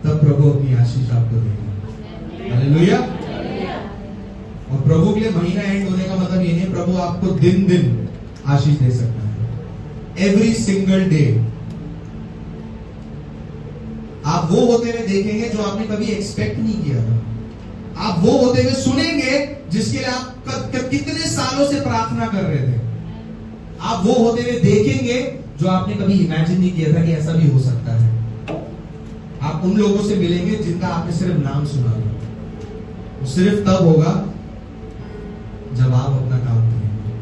Speaker 1: तब प्रभु अपनी आशीष आपको देगा। हालेलुया। और प्रभु के लिए महीना एंड होने का मतलब ये नहीं, प्रभु आपको दिन दिन आशीष दे सकता है, एवरी सिंगल डे। आप वो होते हुए देखेंगे जो आपने कभी एक्सपेक्ट नहीं किया था। आप वो होते हुए सुनेंगे जिसके लिए आप कितने सालों से प्रार्थना कर रहे थे। आप वो होते हुए देखेंगे जो आपने कभी इमेजिन नहीं किया था कि ऐसा भी हो सकता है। आप उन लोगों से मिलेंगे जिनका आपने सिर्फ नाम सुना था। सिर्फ तब होगा जब आप अपना काम करेंगे,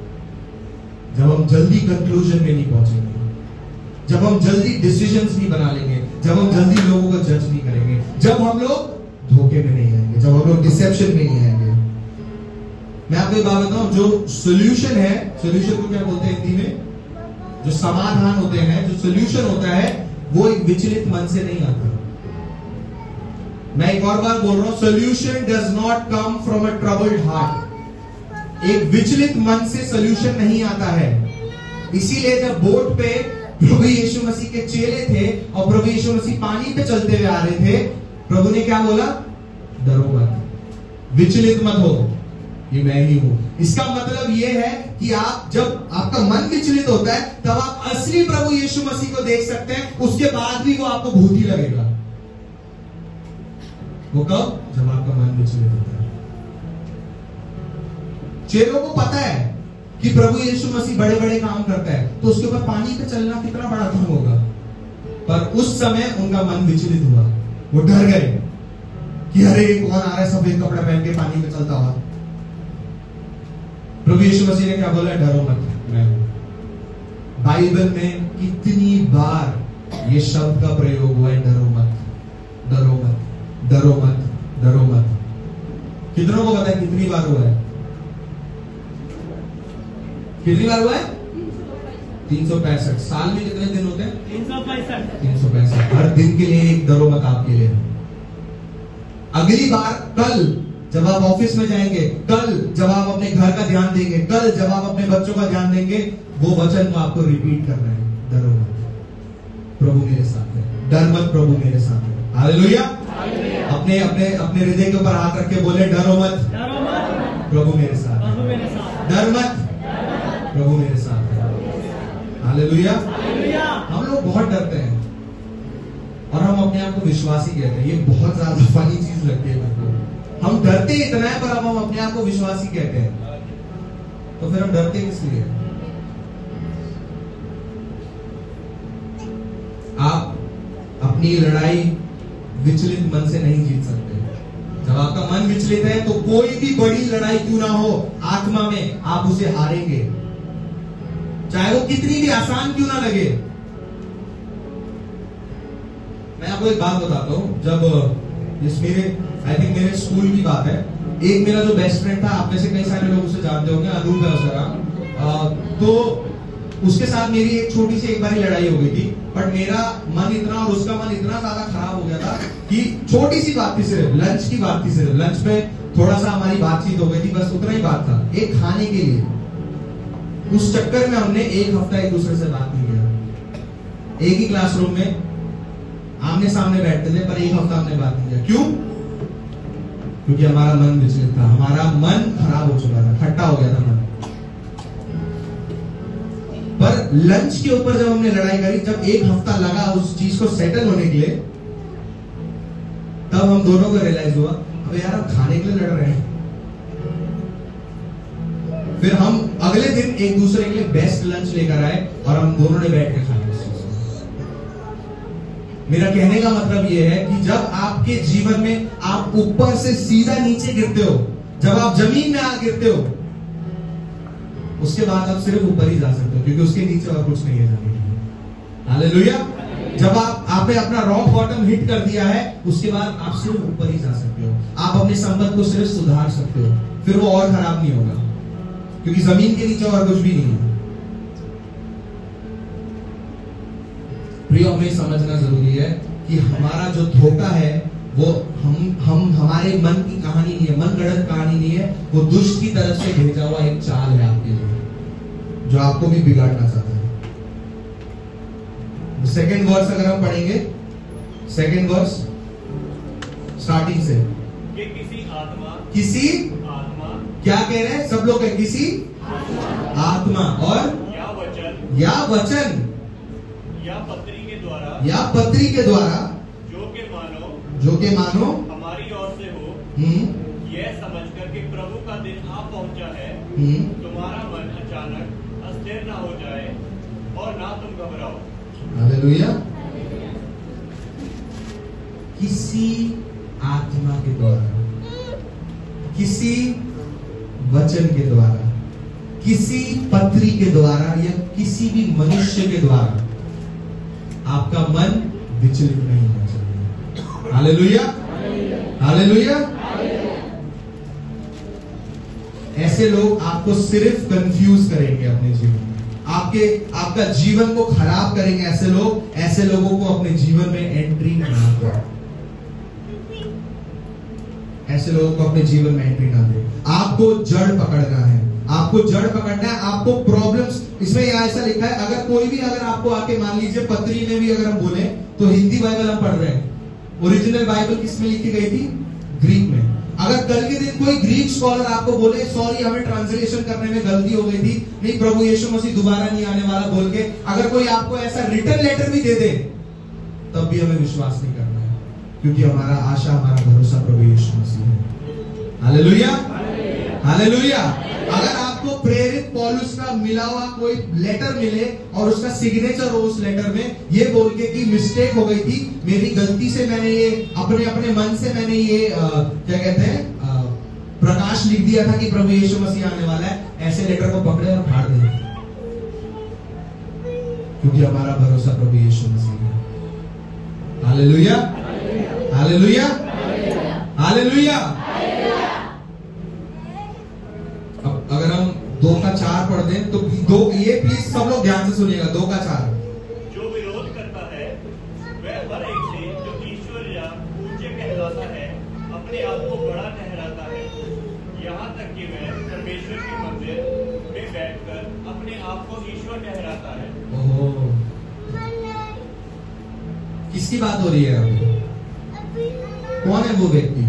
Speaker 1: जब हम जल्दी कंक्लूजन में नहीं पहुंचेंगे, जब हम जल्दी डिसीजंस नहीं बना लेंगे, जब हम जल्दी लोगों को जज नहीं करेंगे, जब हम लोग धोखे में नहीं आएंगे, जब हम लोग डिसेप्शन में नहीं आएंगे। मैं आपको एक बात बताऊं, जो सोल्यूशन है, सोल्यूशन को क्या बोलते हैं हिंदी में? जो समाधान होते हैं, जो सोल्यूशन होता है, वो एक विचलित मन से नहीं आता। मैं एक और बार बोल रहा हूं, solution does not come from a troubled heart. एक विचलित मन से सोल्यूशन नहीं आता है। इसीलिए जब बोट पे प्रभु यीशु मसीह के चेले थे और प्रभु यीशु मसीह पानी पे चलते हुए आ रहे थे, प्रभु ने क्या बोला? डरो मत, विचलित मत हो, ये मैं ही हूं। इसका मतलब ये है कि आप, जब आपका मन विचलित होता है, तब आप असली प्रभु यीशु मसीह को देख सकते हैं। उसके बाद भी वो आपको भूत ही लगेगा। वो कब? जब आपका मन विचलित होता है। चेलों को पता है कि प्रभु यीशु मसीह बड़े बड़े काम करता है, तो उसके ऊपर पानी पे चलना कितना बड़ा काम होगा। पर उस समय उनका मन विचलित हुआ, वो डर गए कि अरे कौन आ रहा है सफेद कपड़ा पहन के पानी पे चलता हुआ। प्रभु यीशु मसीह ने क्या बोला? डरो मत, मैं हूं। बाइबल में कितनी बार ये शब्द का प्रयोग हुआ है, डरो मत, डरो मत, डरो मत, डरो मत। कितनों को पता है कितनी बार हुआ है? कितनी बार हुआ है? 365। साल में कितने दिन होते हैं? 365। हर दिन के लिए एक डरो मत आपके लिए। अगली बार कल जब आप ऑफिस में जाएंगे, कल जब आप अपने घर का ध्यान देंगे, कल जब आप अपने बच्चों का ध्यान देंगे, वो वचन को आपको रिपीट करना है, डरो मत, प्रभु मेरे साथ है, डर मत, प्रभु मेरे साथ है। हालेलुया। अपने अपने अपने हृदय के ऊपर हाथ रख के बोले, डरो मत, प्रभु मेरे साथ है, डर मत, प्रभु मेरे साथ है। हालेलुया। हम लोग बहुत डरते हैं और हम अपने आप को विश्वासी कहते हैं। ये बहुत ज्यादा फनी चीज लगती है मेरे को। हम डरते इतना है पर अब हम अपने आप को विश्वासी कहते हैं, तो फिर हम डरते किस लिए? आप अपनी लड़ाई विचलित मन से नहीं जीत सकते। जब आपका मन विचलित है तो कोई भी बड़ी लड़ाई क्यों ना हो आत्मा में, आप उसे हारेंगे, चाहे वो कितनी भी आसान क्यों ना लगे। मैं आपको एक बात बताता हूं। जब इस मेरे आई थिंक मेरे स्कूल की बात है, एक मेरा जो बेस्ट फ्रेंड था, आप में से कई सारे लोग उसे जानते होंगे, अनूप है उसका नाम। तो उसके साथ मेरी एक छोटी सी एक बारी लड़ाई हो गई थी, बट मेरा मन इतना और उसका मन इतना ज्यादा खराब हो गया था कि छोटी सी बात थी, सिर्फ लंच की बात थी, सिर्फ लंच में थोड़ा सा हमारी बातचीत हो गई थी, बस उतना ही बात था, एक खाने के लिए। उस चक्कर में हमने एक हफ्ता एक दूसरे से बात नहीं किया। एक ही क्लासरूम में आमने सामने बैठते थे, पर एक हफ्ता हमने बात नहीं किया। क्यों? क्योंकि हमारा मन विचलित था, हमारा मन खराब हो चुका था, खट्टा हो गया था मन। पर लंच के ऊपर जब हमने लड़ाई करी, जब एक हफ्ता लगा उस चीज को सेटल होने के लिए, तब हम दोनों को रियलाइज हुआ, अब यार हम खाने के लिए लड़ रहे हैं। फिर हम अगले दिन एक दूसरे के लिए बेस्ट लंच लेकर आए और हम दोनों ने बैठ के खाया। मेरा कहने का मतलब यह है कि जब आपके जीवन में आप ऊपर से सीधा नीचे गिरते हो, जब आप जमीन में आ गिरते हो, उसके बाद आप सिर्फ ऊपर ही जा सकते हो, क्योंकि उसके नीचे और कुछ नहीं है जाने के लिए। हालेलुया। जब आपने अपना रॉक बॉटम हिट कर दिया है, उसके बाद आप सिर्फ ऊपर ही जा सकते हो। आप अपने संबंध को सिर्फ सुधार सकते हो, फिर वो और खराब नहीं होगा, क्योंकि जमीन के नीचे और कुछ भी नहीं है। प्रिय, हमें समझना जरूरी है कि हमारा जो धोखा है वो हम हमारे मन की कहानी नहीं है, मन गढ़ंत कहानी नहीं है, वो दुष्ट की तरफ से भेजा हुआ एक चाल है आपके लिए, जो आपको भी बिगाड़ना चाहता है। सेकेंड वर्स अगर हम पढ़ेंगे, सेकेंड वर्स स्टार्टिंग से,
Speaker 2: किसी आत्मा
Speaker 1: क्या कह रहे हैं सब लोग? है किसी आत्मा और या वचन
Speaker 2: या
Speaker 1: पत्री के द्वारा जो के मानो
Speaker 2: हमारी ओर से हो, यह समझ कर के प्रभु का दिन आ पहुंचा है, तुम्हारा मन अचानक अस्थिर ना हो जाए और ना तुम घबराओ।
Speaker 1: हालेलुया। किसी आत्मा के द्वारा, किसी वचन के द्वारा, किसी पत्री के द्वारा या किसी भी मनुष्य के द्वारा आपका मन विचलित नहीं होना चाहिए। Hallelujah, hallelujah. ऐसे लोग आपको सिर्फ कंफ्यूज करेंगे अपने जीवन में, आपका जीवन को खराब करेंगे। ऐसे लोगों को अपने जीवन में एंट्री ना दो, ऐसे लोगों को अपने जीवन में एंट्री ना दे। आपको जड़ पकड़ना है, आपको जड़ पकड़ना है, आपको प्रॉब्लम्स। इसमें ऐसा लिखा है, अगर आपको आके मान लीजिए पत्री में भी अगर हम बोले, तो हिंदी बाइबल हम पढ़ रहे हैं, ओरिजिनल बाइबल किसमें लिखी गई थी? ग्रीक में। अगर कल के दिन कोई ग्रीक स्कॉलर आपको बोले, सॉरी हमें ट्रांसलेशन करने में गलती हो गई थी, नहीं प्रभु यीशु मसीह दोबारा नहीं आने वाला बोल के, अगर कोई आपको ऐसा रिटन लेटर भी दे दे, तब भी हमें विश्वास नहीं करना है, क्योंकि हमारा आशा, हमारा भरोसा प्रभु यीशु मसीह है। Hallelujah, hallelujah. अगर आपको प्रेरित पौलुस का मिला हुआ कोई लेटर मिले और उसका सिग्नेचर हो उस लेटर में, ये बोल के कि मिस्टेक हो गई थी, मेरी गलती से मैंने ये अपने मन से मैंने ये क्या कहते हैं प्रकाश लिख दिया था कि प्रभु यीशु मसीह आने वाला है, ऐसे लेटर को पकड़े और फाड़ दे, क्योंकि हमारा भरोसा प्रभु यीशु मसीह है। Hallelujah, hallelujah, hallelujah. अब अगर हम 2:4 पढ़ दें तो ये प्लीज सब लोग ध्यान से सुनिएगा। 2:4
Speaker 2: जो विरोध करता है वह हर एक से जो ईश्वर या पूज्य कहलाता है अपने आप को बड़ा ठहराता है, यहाँ तक कि वह परमेश्वर के मंदिर में बैठकर अपने आप को ईश्वर ठहराता है।
Speaker 1: ओह, किसकी बात हो रही है अभी? कौन है वो व्यक्ति?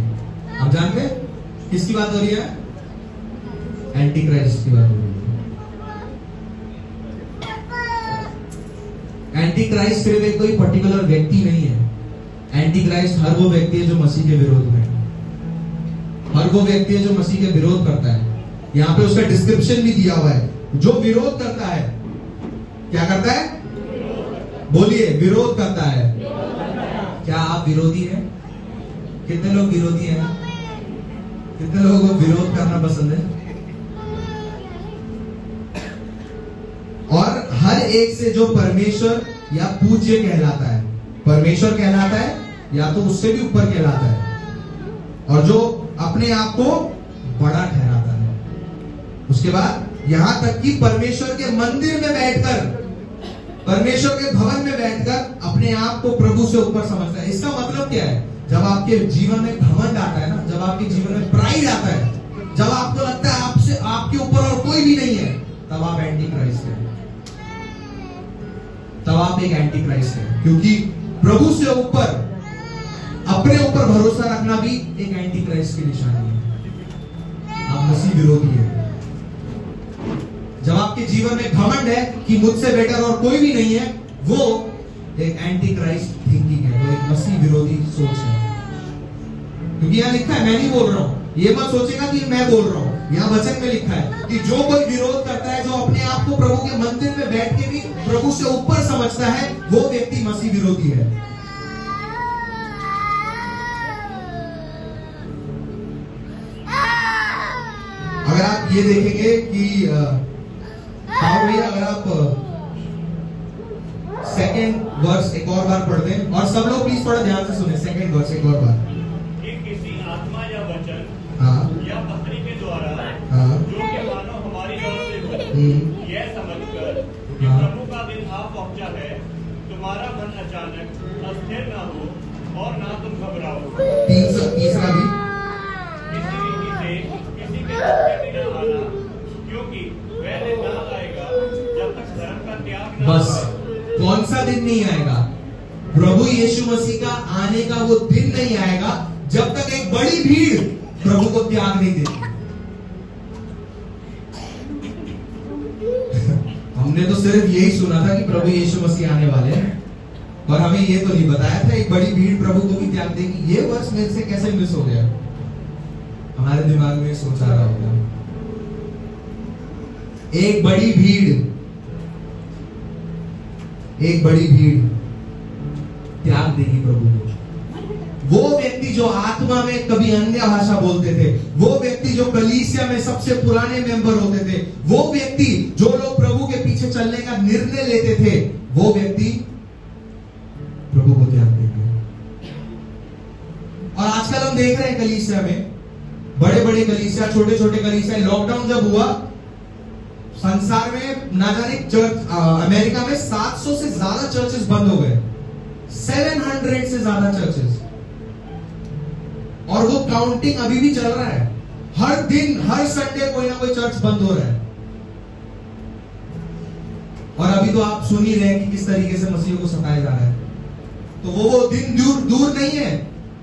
Speaker 1: आप जानते हैं किसकी बात हो रही है? एंटी क्राइस्ट की बात हो रही है। एंटी क्राइस्ट सिर्फ एक कोई पर्टिकुलर व्यक्ति नहीं है। एंटी क्राइस्ट हर वो व्यक्ति है जो मसीह के विरोध में, हर वो व्यक्ति है जो मसीह के विरोध करता है। यहाँ पे उसका डिस्क्रिप्शन भी दिया हुआ है। जो विरोध करता है, क्या करता है? बोलिए, विरोध करता है। क्या आप विरोधी हैं? कितने लोग विरोधी हैं? कितने लोगों को विरोध करना पसंद है? और हर एक से जो परमेश्वर या पूज्य कहलाता है, परमेश्वर कहलाता है या तो उससे भी ऊपर कहलाता है, और जो अपने आप को बड़ा ठहराता है। उसके बाद यहां तक कि परमेश्वर के मंदिर में बैठकर, परमेश्वर के भवन में बैठकर अपने आप को प्रभु से ऊपर समझता है। इसका मतलब क्या है? जब आपके जीवन में घमंड आता है ना, जब आपके जीवन में प्राइड आता है, जब आपको लगता है आपसे आपके ऊपर और कोई भी नहीं है, तब आप एंटी क्राइस्ट हैं। तब आप एक एंटी क्राइस्ट हैं, क्योंकि प्रभु से ऊपर अपने ऊपर भरोसा रखना भी एक एंटी क्राइस्ट की निशानी है। आप मसीह विरोधी हैं। जब आपके जीवन में घमंड है कि मुझसे बेटर और कोई भी नहीं है, वो एक एंटी क्राइस्ट थिंकिंग है, वो एक मसीह विरोधी सोच है। क्योंकि यहां लिखा है, मैं नहीं बोल रहा हूं, ये मत सोचेगा कि मैं बोल रहा हूं। यहाँ वचन में लिखा है कि जो कोई विरोध करता है, जो अपने आप को प्रभु के मंदिर में बैठ के भी प्रभु से ऊपर समझता है, वो व्यक्ति मसीह विरोधी है। अगर आप ये देखेंगे कि भैया, अगर आप सेकेंड वर्स एक और बार पढ़ दें, और सब लोग प्लीज थोड़ा ध्यान से सुने। सेकेंड वर्स एक और बार।
Speaker 2: कि किसी आत्मा या वचन या पत्री के द्वारा जो कि मानो हमारी ओर से हो, यह समझकर कि प्रभु का दिन आ पहुंचा है, तुम्हारा मन अचानक अस्थिर ना हो और ना तुम घबराओ।
Speaker 1: तीसरा भी,
Speaker 2: किसी रीति से किसी के धक्के में न आना, क्योंकि वह दिन ना आएगा जब तक धर्म का त्याग न
Speaker 1: बस कौन सा दिन नहीं आएगा? प्रभु यीशु मसीह का आने का वो दिन नहीं आएगा जब तक एक बड़ी भीड़ प्रभु को त्याग नहीं देती। हमने तो सिर्फ यही सुना था कि प्रभु यीशु मसीह आने वाले हैं, पर हमें ये तो नहीं बताया था एक बड़ी भीड़ प्रभु को भी त्याग देगी। ये वर्ष मेरे से कैसे मिस हो गया? हमारे दिमाग में सोच आ रहा होगा, एक बड़ी भीड़ त्याग देगी प्रभु को। वो व्यक्ति जो आत्मा में कभी अन्य भाषा बोलते थे, वो व्यक्ति जो कलीसिया में सबसे पुराने मेंबर होते थे, वो व्यक्ति जो लोग प्रभु के पीछे चलने का निर्णय लेते थे, वो व्यक्ति प्रभु को त्याग देंगे। और आजकल हम देख रहे हैं कलीसिया में, बड़े बड़े कलीसिया, छोटे छोटे कलीसिया। लॉकडाउन जब हुआ, संसार में ना जाने चर्च, अमेरिका में 700 से ज्यादा चर्चेस बंद हो गए, 700 से ज्यादा चर्चेस, और वो काउंटिंग अभी भी चल रहा है। हर दिन, हर संडे कोई ना कोई चर्च बंद हो रहा है। और अभी तो आप सुन ही रहे हैं कि किस तरीके से मसीह को सताया जा रहा है। तो वो दिन दूर नहीं है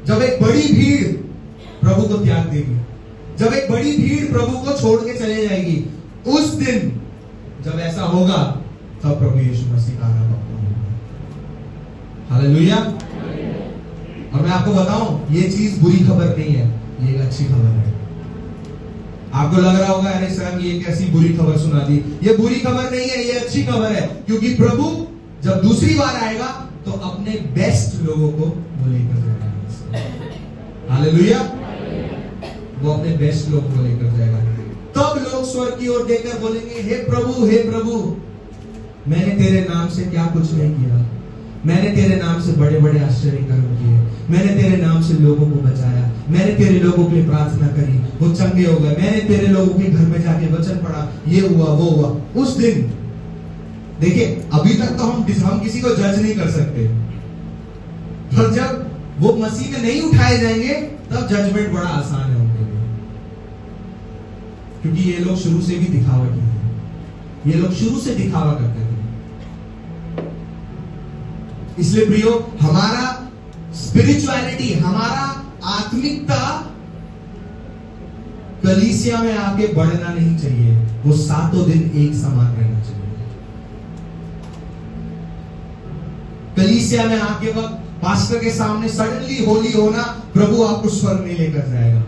Speaker 1: जब एक बड़ी भीड़ प्रभु को त्याग देगी, जब एक बड़ी भीड़ प्रभु को छोड़ के चले जाएगी। उस दिन जब ऐसा होगा, तब प्रभु यीशु मसीह का आना पक्का होगा। हालेलुया। और मैं आपको बताऊं, ये चीज बुरी खबर नहीं है, ये एक अच्छी खबर है। आपको लग रहा होगा अरे सर ये कैसी बुरी खबर सुना दी। ये बुरी खबर नहीं है, ये अच्छी खबर है, क्योंकि प्रभु जब दूसरी बार आएगा तो अपने बेस्ट लोगों को वो लेकर जाएगा। हालेलुया। वो अपने बेस्ट लोगों को लेकर जाएगा। तब लोग स्वर्ग की ओर देखकर बोलेंगे, हे प्रभु मैंने तेरे नाम से क्या कुछ नहीं किया, मैंने तेरे नाम से बड़े बड़े आश्चर्य कर्म किए, मैंने तेरे नाम से लोगों को बचाया, मैंने तेरे लोगों के लिए प्रार्थना करी, वो चंगे हो गए, मैंने तेरे लोगों के घर में जाके वचन पढ़ा, ये हुआ वो हुआ। उस दिन देखिए, अभी तक तो हम किसी को जज नहीं कर सकते, पर जब वो मसीह में नहीं उठाए जाएंगे तब जजमेंट बड़ा आसान है उनके लिए, क्योंकि ये लोग शुरू से भी दिखावटी हैं, ये लोग शुरू से दिखावा करते थे। इसलिए प्रियो, हमारा स्पिरिचुअलिटी, हमारा आत्मिकता कलीसिया में आके बढ़ना नहीं चाहिए, वो सातों दिन एक समान रहना चाहिए। कलीसिया में आके वक्त पास्टर के सामने सडनली होली होना प्रभु आपको स्वर्ग नहीं लेकर जाएगा।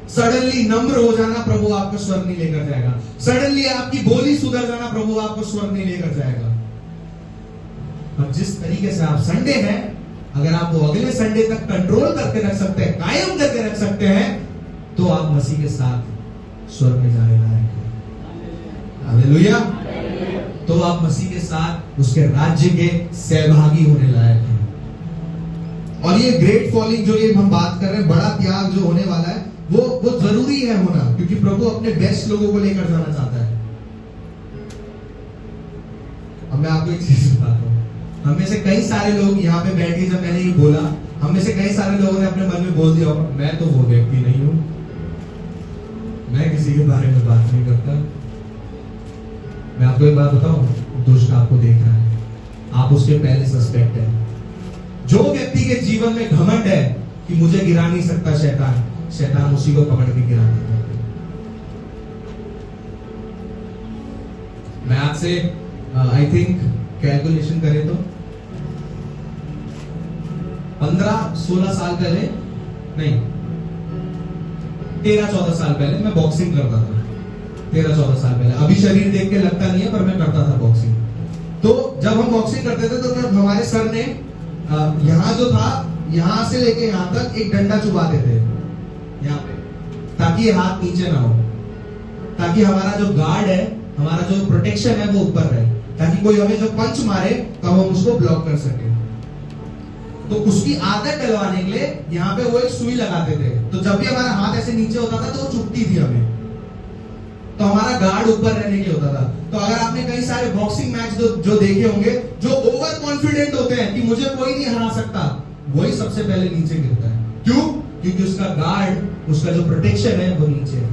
Speaker 1: सडनली नम्र हो जाना प्रभु आपको स्वर्ग नहीं लेकर जाएगा। सडनली आपकी बोली सुधर जाना प्रभु आपको स्वर्ग नहीं लेकर जाएगा। और जिस तरीके से आप संडे हैं, अगर आप वो अगले संडे तक कंट्रोल करके रख सकते हैं, कायम करके रख सकते हैं, तो आप मसीह के साथ स्वर्ग में जाने लायक हैं। हालेलुया। तो आप मसीह के साथ उसके राज्य के सहभागी होने लायक हैं। और ये ग्रेट फॉलिंग जो ये हम बात कर रहे हैं, बड़ा त्याग जो होने वाला है, वो जरूरी है होना, क्योंकि प्रभु अपने बेस्ट लोगों को लेकर जाना चाहता है। अब मैं आपको एक चीज बताता हूँ। हम में से कई सारे लोग यहाँ पे बैठ के, जब मैंने ये बोला, हम में से कई सारे लोगों ने अपने मन में बोल दिया, मैं तो वो व्यक्ति नहीं हूं, मैं किसी के बारे में बात नहीं करता। मैं आपको एक बात बताऊं, दुष्ट आपको देख रहा है, आप उसके पहले सस्पेक्ट है। जो व्यक्ति के जीवन में घमंड है कि मुझे गिरा नहीं सकता शैतान उसी को पकड़ के गिरा देता है। मैं आपसे आई थिंक कैलकुलेशन करें तो 15-16 साल पहले, नहीं 13-14 साल पहले मैं बॉक्सिंग करता था। 13-14 साल पहले, अभी शरीर देख के लगता नहीं है, पर मैं करता था बॉक्सिंग। तो जब हम बॉक्सिंग करते थे तो जब हमारे सर ने यहाँ जो था, यहाँ से लेके यहाँ तक एक डंडा चुबाते थे यहाँ पे, ताकि ये हाथ नीचे ना हो, ताकि हमारा जो गार्ड है, हमारा जो प्रोटेक्शन है वो ऊपर रहे, ताकि कोई हमें जो पंच मारे तो हम उसको ब्लॉक कर सके। तो उसकी आदत डलवाने के लिए यहाँ पे वो एक सुई लगाते थे, तो जब भी हमारा हाथ ऐसे नीचे होता था तो वो चुभती थी हमें, तो हमारा गार्ड ऊपर रहने के लिए होता था। तो अगर आपने कई सारे बॉक्सिंग मैच जो देखे होंगे, जो ओवर कॉन्फिडेंट होते हैं कि मुझे कोई नहीं हरा सकता, वही सबसे पहले नीचे गिरता है। क्यों? क्योंकि उसका गार्ड, उसका जो प्रोटेक्शन है वो नीचे है।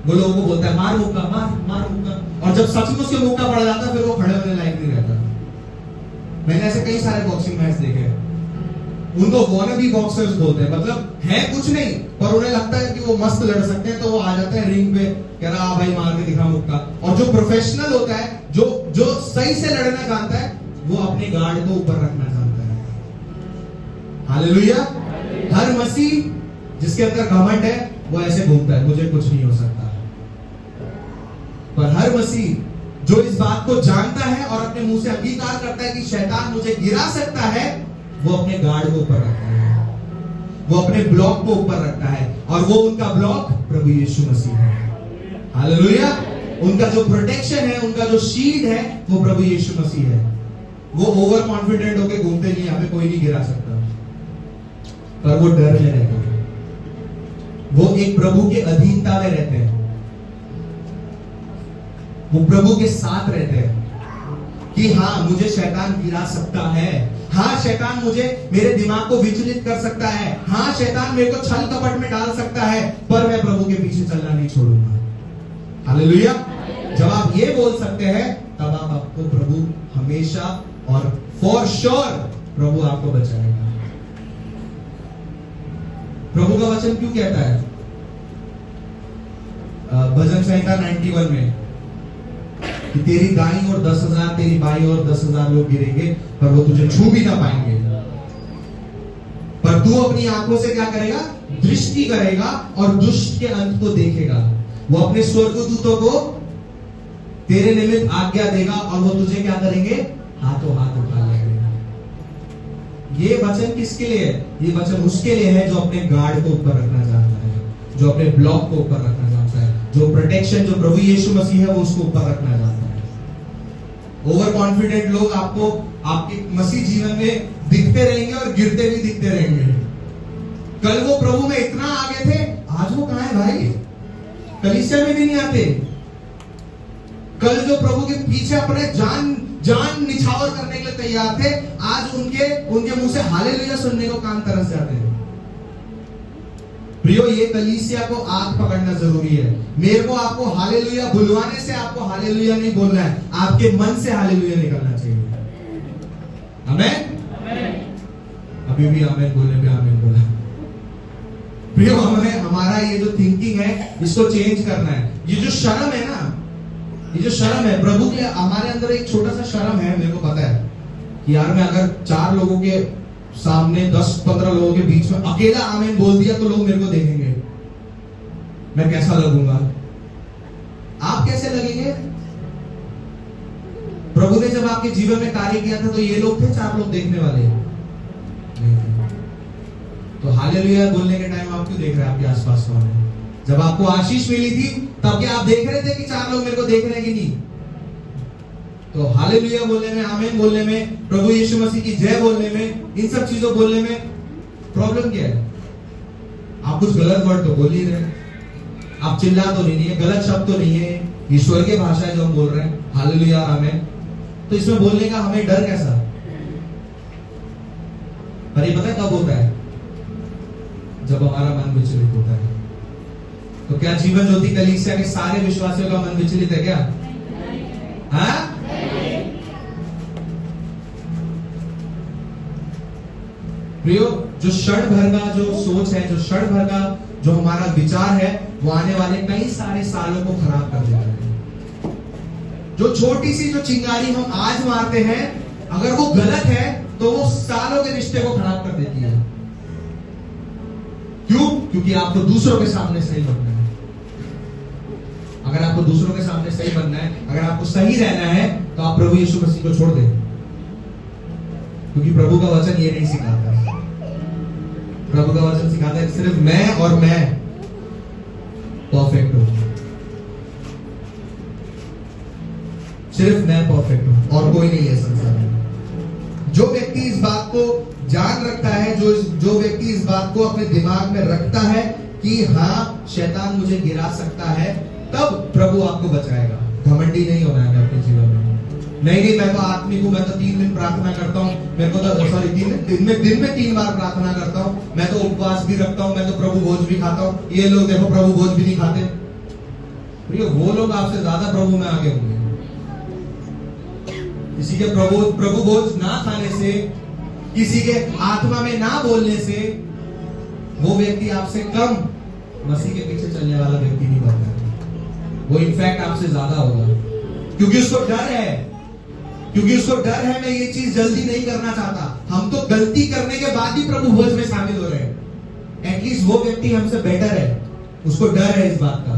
Speaker 1: वो लोगों को बोलता है मार मुक्का, मार मुक्का, और जब सचमुच के मुक्का पड़ जाता फिर वो खड़े होने लायक नहीं रहता। मैंने ऐसे कई सारे बॉक्सिंग मैच देखे। उनको वॉनबी बॉक्सर्स बोलते हैं, मतलब है कुछ नहीं, पर उन्हें लगता है कि वो मस्त लड़ सकते हैं, तो वो आ जाते हैं रिंग पे, कह रहा भाई मार के दिखा मुक्का। और जो प्रोफेशनल होता है, जो सही से लड़ना जानता है, वो अपने गार्ड को ऊपर रखना जानता है। हालेलुया। हर मसीह जिसके अंदर घमंड है वो ऐसे घूमता है, मुझे कुछ नहीं हो सकता। पर हर मसीह जो इस बात को जानता है और अपने मुंह से अंगीकार करता है कि शैतान मुझे गिरा सकता है, वो अपने गार्ड को ऊपर रखता है, वो अपने ब्लॉक को ऊपर रखता है, और वो उनका ब्लॉक प्रभु यीशु मसीह है। हालेलुया। उनका जो प्रोटेक्शन है, उनका जो शील्ड है, वो प्रभु यीशु मसीह है। वो ओवर कॉन्फिडेंट होकर घूमते नहीं, हमें कोई नहीं गिरा सकता, पर वो डर में रहते हैं, वो एक प्रभु के अधीनता में रहते हैं, वो प्रभु के साथ रहते हैं कि हाँ मुझे शैतान गिरा सकता है, हाँ शैतान मुझे मेरे दिमाग को विचलित कर सकता है, हाँ शैतान मेरे को छल कपट में डाल सकता है, पर मैं प्रभु के पीछे चलना नहीं छोड़ूंगा। हालेलुया। जब आप ये बोल सकते हैं, तब आपको प्रभु हमेशा और फॉर श्योर प्रभु आपको बचाएगा। प्रभु का वचन क्यों कहता है भजन संहिता 91 में कि तेरी दाईं ओर 10,000, तेरी बाईं ओर 10,000 लोग गिरेंगे, पर वो तुझे छू भी ना पाएंगे। पर तू अपनी आंखों से क्या करेगा? दृष्टि करेगा और दुष्ट के अंत को देखेगा। वो अपने स्वर्गदूतों को तेरे निमित्त आज्ञा देगा और वो तुझे क्या करेंगे? हाथों हाथ उठा लेंगे। ये वचन किसके लिए है? ये वचन उसके लिए है जो अपने गार्ड को ऊपर रखना चाहता है, जो अपने ब्लॉक को ऊपर रखना चाहता है, जो प्रोटेक्शन जो प्रभु यीशु मसीह है वो उसको ऊपर रखना चाहता है। ओवर कॉन्फिडेंट लोग आपको आपके मसीह जीवन में दिखते रहेंगे और गिरते भी दिखते रहेंगे। कल वो प्रभु में इतना आगे थे, आज वो कहां है भाई? कलीसिया में भी नहीं आते। कल जो प्रभु के पीछे अपने जान निछावर करने के लिए तैयार थे, आज उनके मुंह से हालेलुया सुनने को कान तरस जाते हैं। प्रियो, ये कलीसिया को आग पकड़ना जरूरी है। मेरे को आपको हालेलुया बुलवाने से आपको हालेलुया नहीं बोलना है, आपके मन से हालेलुया निकलना चाहिए। आमेन? अभी भी आमेन बोलने पे आमेन बोला। प्रियो, हमारा ये जो थिंकिंग है इसको चेंज करना है। ये जो शर्म है ना, ये जो शर्म है प्रभु के, हमारे अंदर एक छोटा सा शर्म है। मेरे को पता है कि यार मैं अगर 4 लोगों के सामने 10-15 लोगों के बीच में अकेला आमीन बोल दिया तो लोग मेरे को देखेंगे, मैं कैसा लगूंगा? आप कैसे लगेंगे? प्रभु ने जब आपके जीवन में कार्य किया था तो ये लोग थे 4 लोग देखने वाले नहीं थे। तो हालेलुया बोलने के टाइम आप क्यों देख रहे हैं आपके आसपास कौन है? जब आपको आशीष मिली थी तब क्या आप देख रहे थे कि 4 लोग मेरे को देख रहे हैं कि नहीं? तो हालेलुया बोलने में, आमीन बोलने में, प्रभु यीशु मसीह की जय बोलने में, इन सब चीजों बोलने में प्रॉब्लम क्या है? आप कुछ गलत वर्ड तो बोल ही रहे, आप चिल्ला तो नहीं है, गलत शब्द तो नहीं है, ईश्वर की भाषा है जो हम बोल रहे हैं, हालेलुया आमीन। तो इसमें बोलने का हमें डर कैसा? पर ये पता है कब होता है? जब हमारा मन विचलित होता है। तो क्या जीवन ज्योति कलीसिया के सारे विश्वासियों का मन विचलित है क्या? हाँ? प्रियो, जो क्षण भर का जो सोच है, जो क्षण भर का जो हमारा विचार है, वो आने वाले कई सारे सालों को खराब कर देता है। जो छोटी सी जो चिंगारी हम आज मारते हैं, अगर वो गलत है तो वो सालों के रिश्ते को खराब कर देती है। क्यों? क्योंकि आपको दूसरों के सामने सही बनना है। अगर आपको दूसरों के सामने सही बनना है, अगर आपको सही रहना है, तो आप प्रभु यीशु मसीह को छोड़ दें। क्योंकि प्रभु का वचन ये नहीं सिखाता। प्रभु का वचन सिखाता है सिर्फ मैं और मैं परफेक्ट हूं, सिर्फ मैं परफेक्ट हूं और कोई नहीं है संसार में। जो व्यक्ति इस बात को जान रखता है, जो व्यक्ति इस बात को अपने दिमाग में रखता है कि हाँ शैतान मुझे गिरा सकता है, तब प्रभु आपको बचाएगा। घमंडी नहीं होना है अपने जीवन में। नहीं मैं तो आत्मिक हूं, मैं तो 3 दिन प्रार्थना करता हूं, मेरे को तो सॉरी दिन में 3 बार प्रार्थना करता हूं, मैं तो उपवास भी रखता हूं, मैं तो प्रभु भोज भी खाता हूं। ये लोग देखो प्रभु भोज भी नहीं खाते। प्रिय, वो लोग आपसे ज्यादा प्रभु में आगे होंगे। किसी के प्रभु भोज ना खाने से, किसी के आत्मा में ना बोलने से वो व्यक्ति आपसे कम मसीह के पीछे चलने वाला व्यक्ति नहीं बनता। वो इनफैक्ट आपसे ज्यादा होगा, क्योंकि उसको डर है, मैं ये चीज जल्दी नहीं करना चाहता। हम तो गलती करने के बाद ही प्रभु भोज में शामिल हो रहे हैं। एटलीस्ट वो व्यक्ति हमसे बेटर है, उसको डर है इस बात का।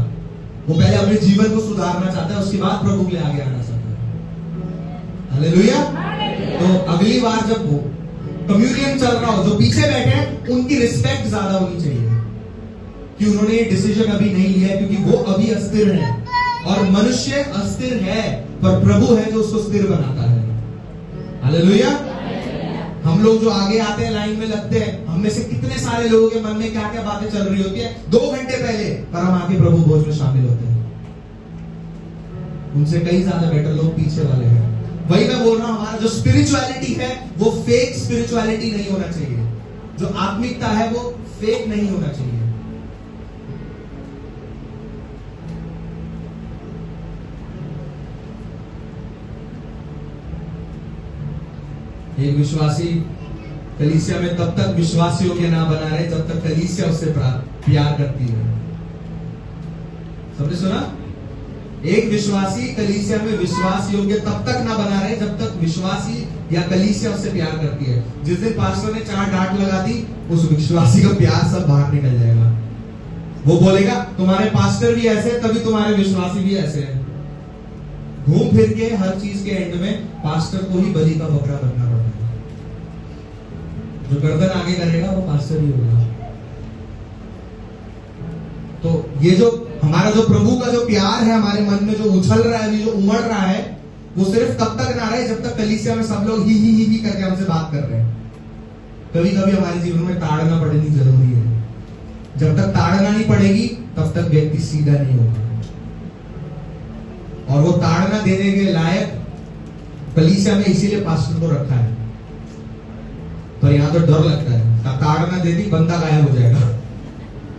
Speaker 1: वो पहले अपने जीवन को सुधारना चाहता है, उसके बाद प्रभु के लिए आगे आना चाहता है। हालेलुया। तो अगली बार जब वो कम्युनियन चल रहा हो, जो पीछे बैठे हैं उनकी रिस्पेक्ट ज्यादा होनी चाहिए कि उन्होंने ये डिसीजन अभी नहीं लिया, क्योंकि वो अभी अस्थिर है। और मनुष्य अस्थिर है, पर प्रभु है जो उसको स्थिर बनाता है। हालेलुया। हम लोग जो आगे आते हैं, लाइन में लगते हैं, हम में से कितने सारे लोगों के मन में क्या क्या बातें चल रही होती है 2 घंटे पहले, पर हम आके प्रभु भोज में शामिल होते हैं। उनसे कई ज्यादा बेटर लोग पीछे वाले हैं। वही मैं बोल रहा हूं, हमारा जो स्पिरिचुअलिटी है वो फेक स्पिरिचुअलिटी नहीं होना चाहिए। जो आत्मिकता है वो फेक नहीं होना चाहिए। एक विश्वासी कलीसिया में तब तक विश्वासियों के ना बना रहे जब तक कलीसिया उससे प्यार करती है। सबने सुना? एक विश्वासी कलीसिया में विश्वास योग्य तब तक ना बना रहे जब तक विश्वासी या कलीसिया उससे प्यार करती है। जिस दिन पास्टर ने 4 डांट लगा दी, उस विश्वासी का प्यार सब बाहर निकल जाएगा। वो बोलेगा तुम्हारे पास्टर भी ऐसे हैं, तभी तुम्हारे विश्वासी भी ऐसे हैं। घूम फिर के हर चीज के एंड में पास्टर को ही बलि का बकरा बनना पड़ता है। जो गर्दन आगे करेगा वो पास्टर ही होगा। तो ये जो हमारा जो प्रभु का जो प्यार है हमारे मन में जो उछल रहा है, जो उमड़ रहा है, वो सिर्फ तब तक ना रहे जब तक कलीसिया में सब लोग ही करके हमसे बात कर रहे हैं। कभी कभी हमारे जीवन में ताड़ना पड़नी जरूरी है। जब तक ताड़ना नहीं पड़ेगी तब तक व्यक्ति सीधा नहीं होगा। और वो ताड़ना देने के लायक कलीसिया में इसीलिए पास्टर को रखा है। पर यहां तो डर लगता है, ताड़ना दे दी बंदा गायब हो जाएगा।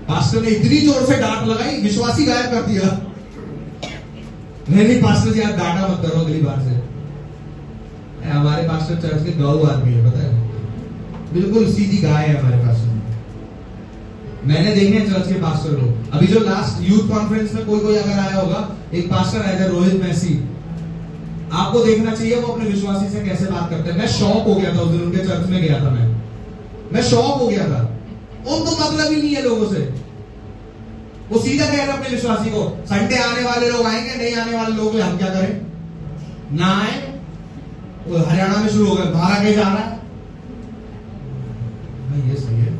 Speaker 1: पास्टर ने इतनी जोर से डांट लगाई, विश्वासी गायब कर दिया। नहीं पास्टर जी आप डांटा मत करो अगली बार से। हमारे पास्टर चर्च के गौ आदमी है, पता है, बिल्कुल सीधी गाय है हमारे पास्टर। मैंने देखे हैं चर्च के पास्टर को। अभी जो लास्ट यूथ कॉन्फ्रेंस में कोई अगर आया होगा, एक पास्टर आया था रोहित मैसी, आपको देखना चाहिए वो अपने विश्वासी से कैसे बात करते हैं। मैं शॉक हो गया था उस दिन, उनके चर्च में गया था मैं शॉक हो गया था। उनको मतलब ही नहीं है लोगों से। वो सीधा कह रहे अपने विश्वासी को, संडे आने वाले लोग आएंगे, नहीं आने वाले लोग हम क्या करें, ना आए। वो हरियाणा में शुरू हो गया, भाड़ा कहीं जा रहा है। ये सही है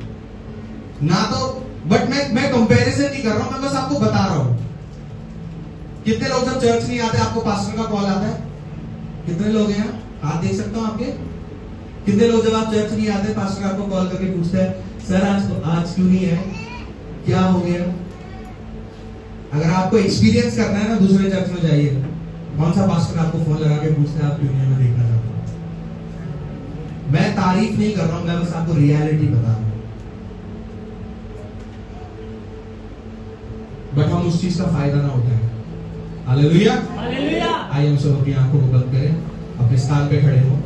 Speaker 1: ना। तो बट मैं कंपैरिजन नहीं कर रहा हूं, मैं बस आपको बता रहा हूं। कितने लोग जब चर्च नहीं आते आपको पास्टर का कॉल आता है? कितने लोग हैं? हाथ देख सकता हूं आपके। कितने लोग जब आप चर्च नहीं आते पास्टर आपको कॉल करके पूछता है, सर आज क्यों नहीं है, क्या हो गया? अगर आपको एक्सपीरियंस करना है ना, दूसरे चर्च में जाइए। कौन सा पास्टर आपको फोन लगा के पूछता है आप क्यों नहीं, मैं देखना चाहता हूं। मैं तारीफ नहीं कर रहा हूं, मैं बस आपको रियलिटी बता रहा हूं। बट हम उस चीज का फायदा ना उठाएं। हालेलुया।
Speaker 3: हालेलुया।
Speaker 1: आइए हम सब अपनी आंखों को बंद करें, अपने स्थान पे खड़े हो।